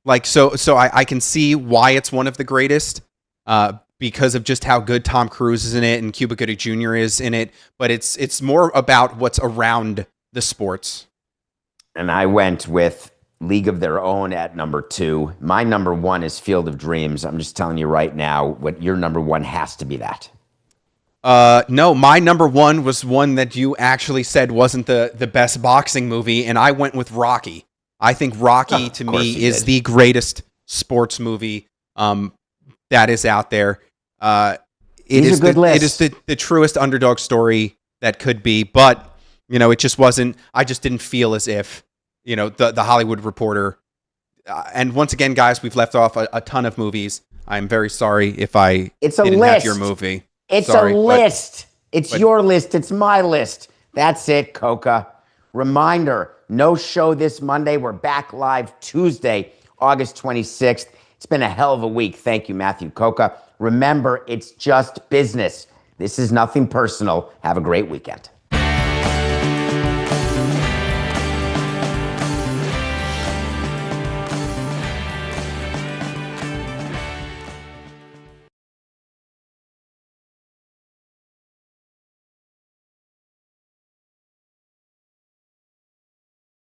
Like so I can see why it's one of the greatest. Because of just how good Tom Cruise is in it and Cuba Gooding Jr. is in it, but it's more about what's around the sports. And I went with League of Their Own at number 2. My number 1 is Field of Dreams. I'm just telling you right now, what your number 1 has to be that. No, my number 1 was one that you actually said wasn't the best boxing movie, and I went with Rocky. I think Rocky to me is the greatest sports movie that is out there. It is the truest underdog story that could be, but it just wasn't. I just didn't feel as if the Hollywood Reporter. And once again, guys, we've left off a ton of movies. I'm very sorry if I didn't have your movie. It's a list. It's your list. It's my list. That's it, COCA. Reminder, no show this Monday. We're back live Tuesday, August 26th. It's been a hell of a week. Thank you, Matthew COCA. Remember, it's just business. This is nothing personal. Have a great weekend.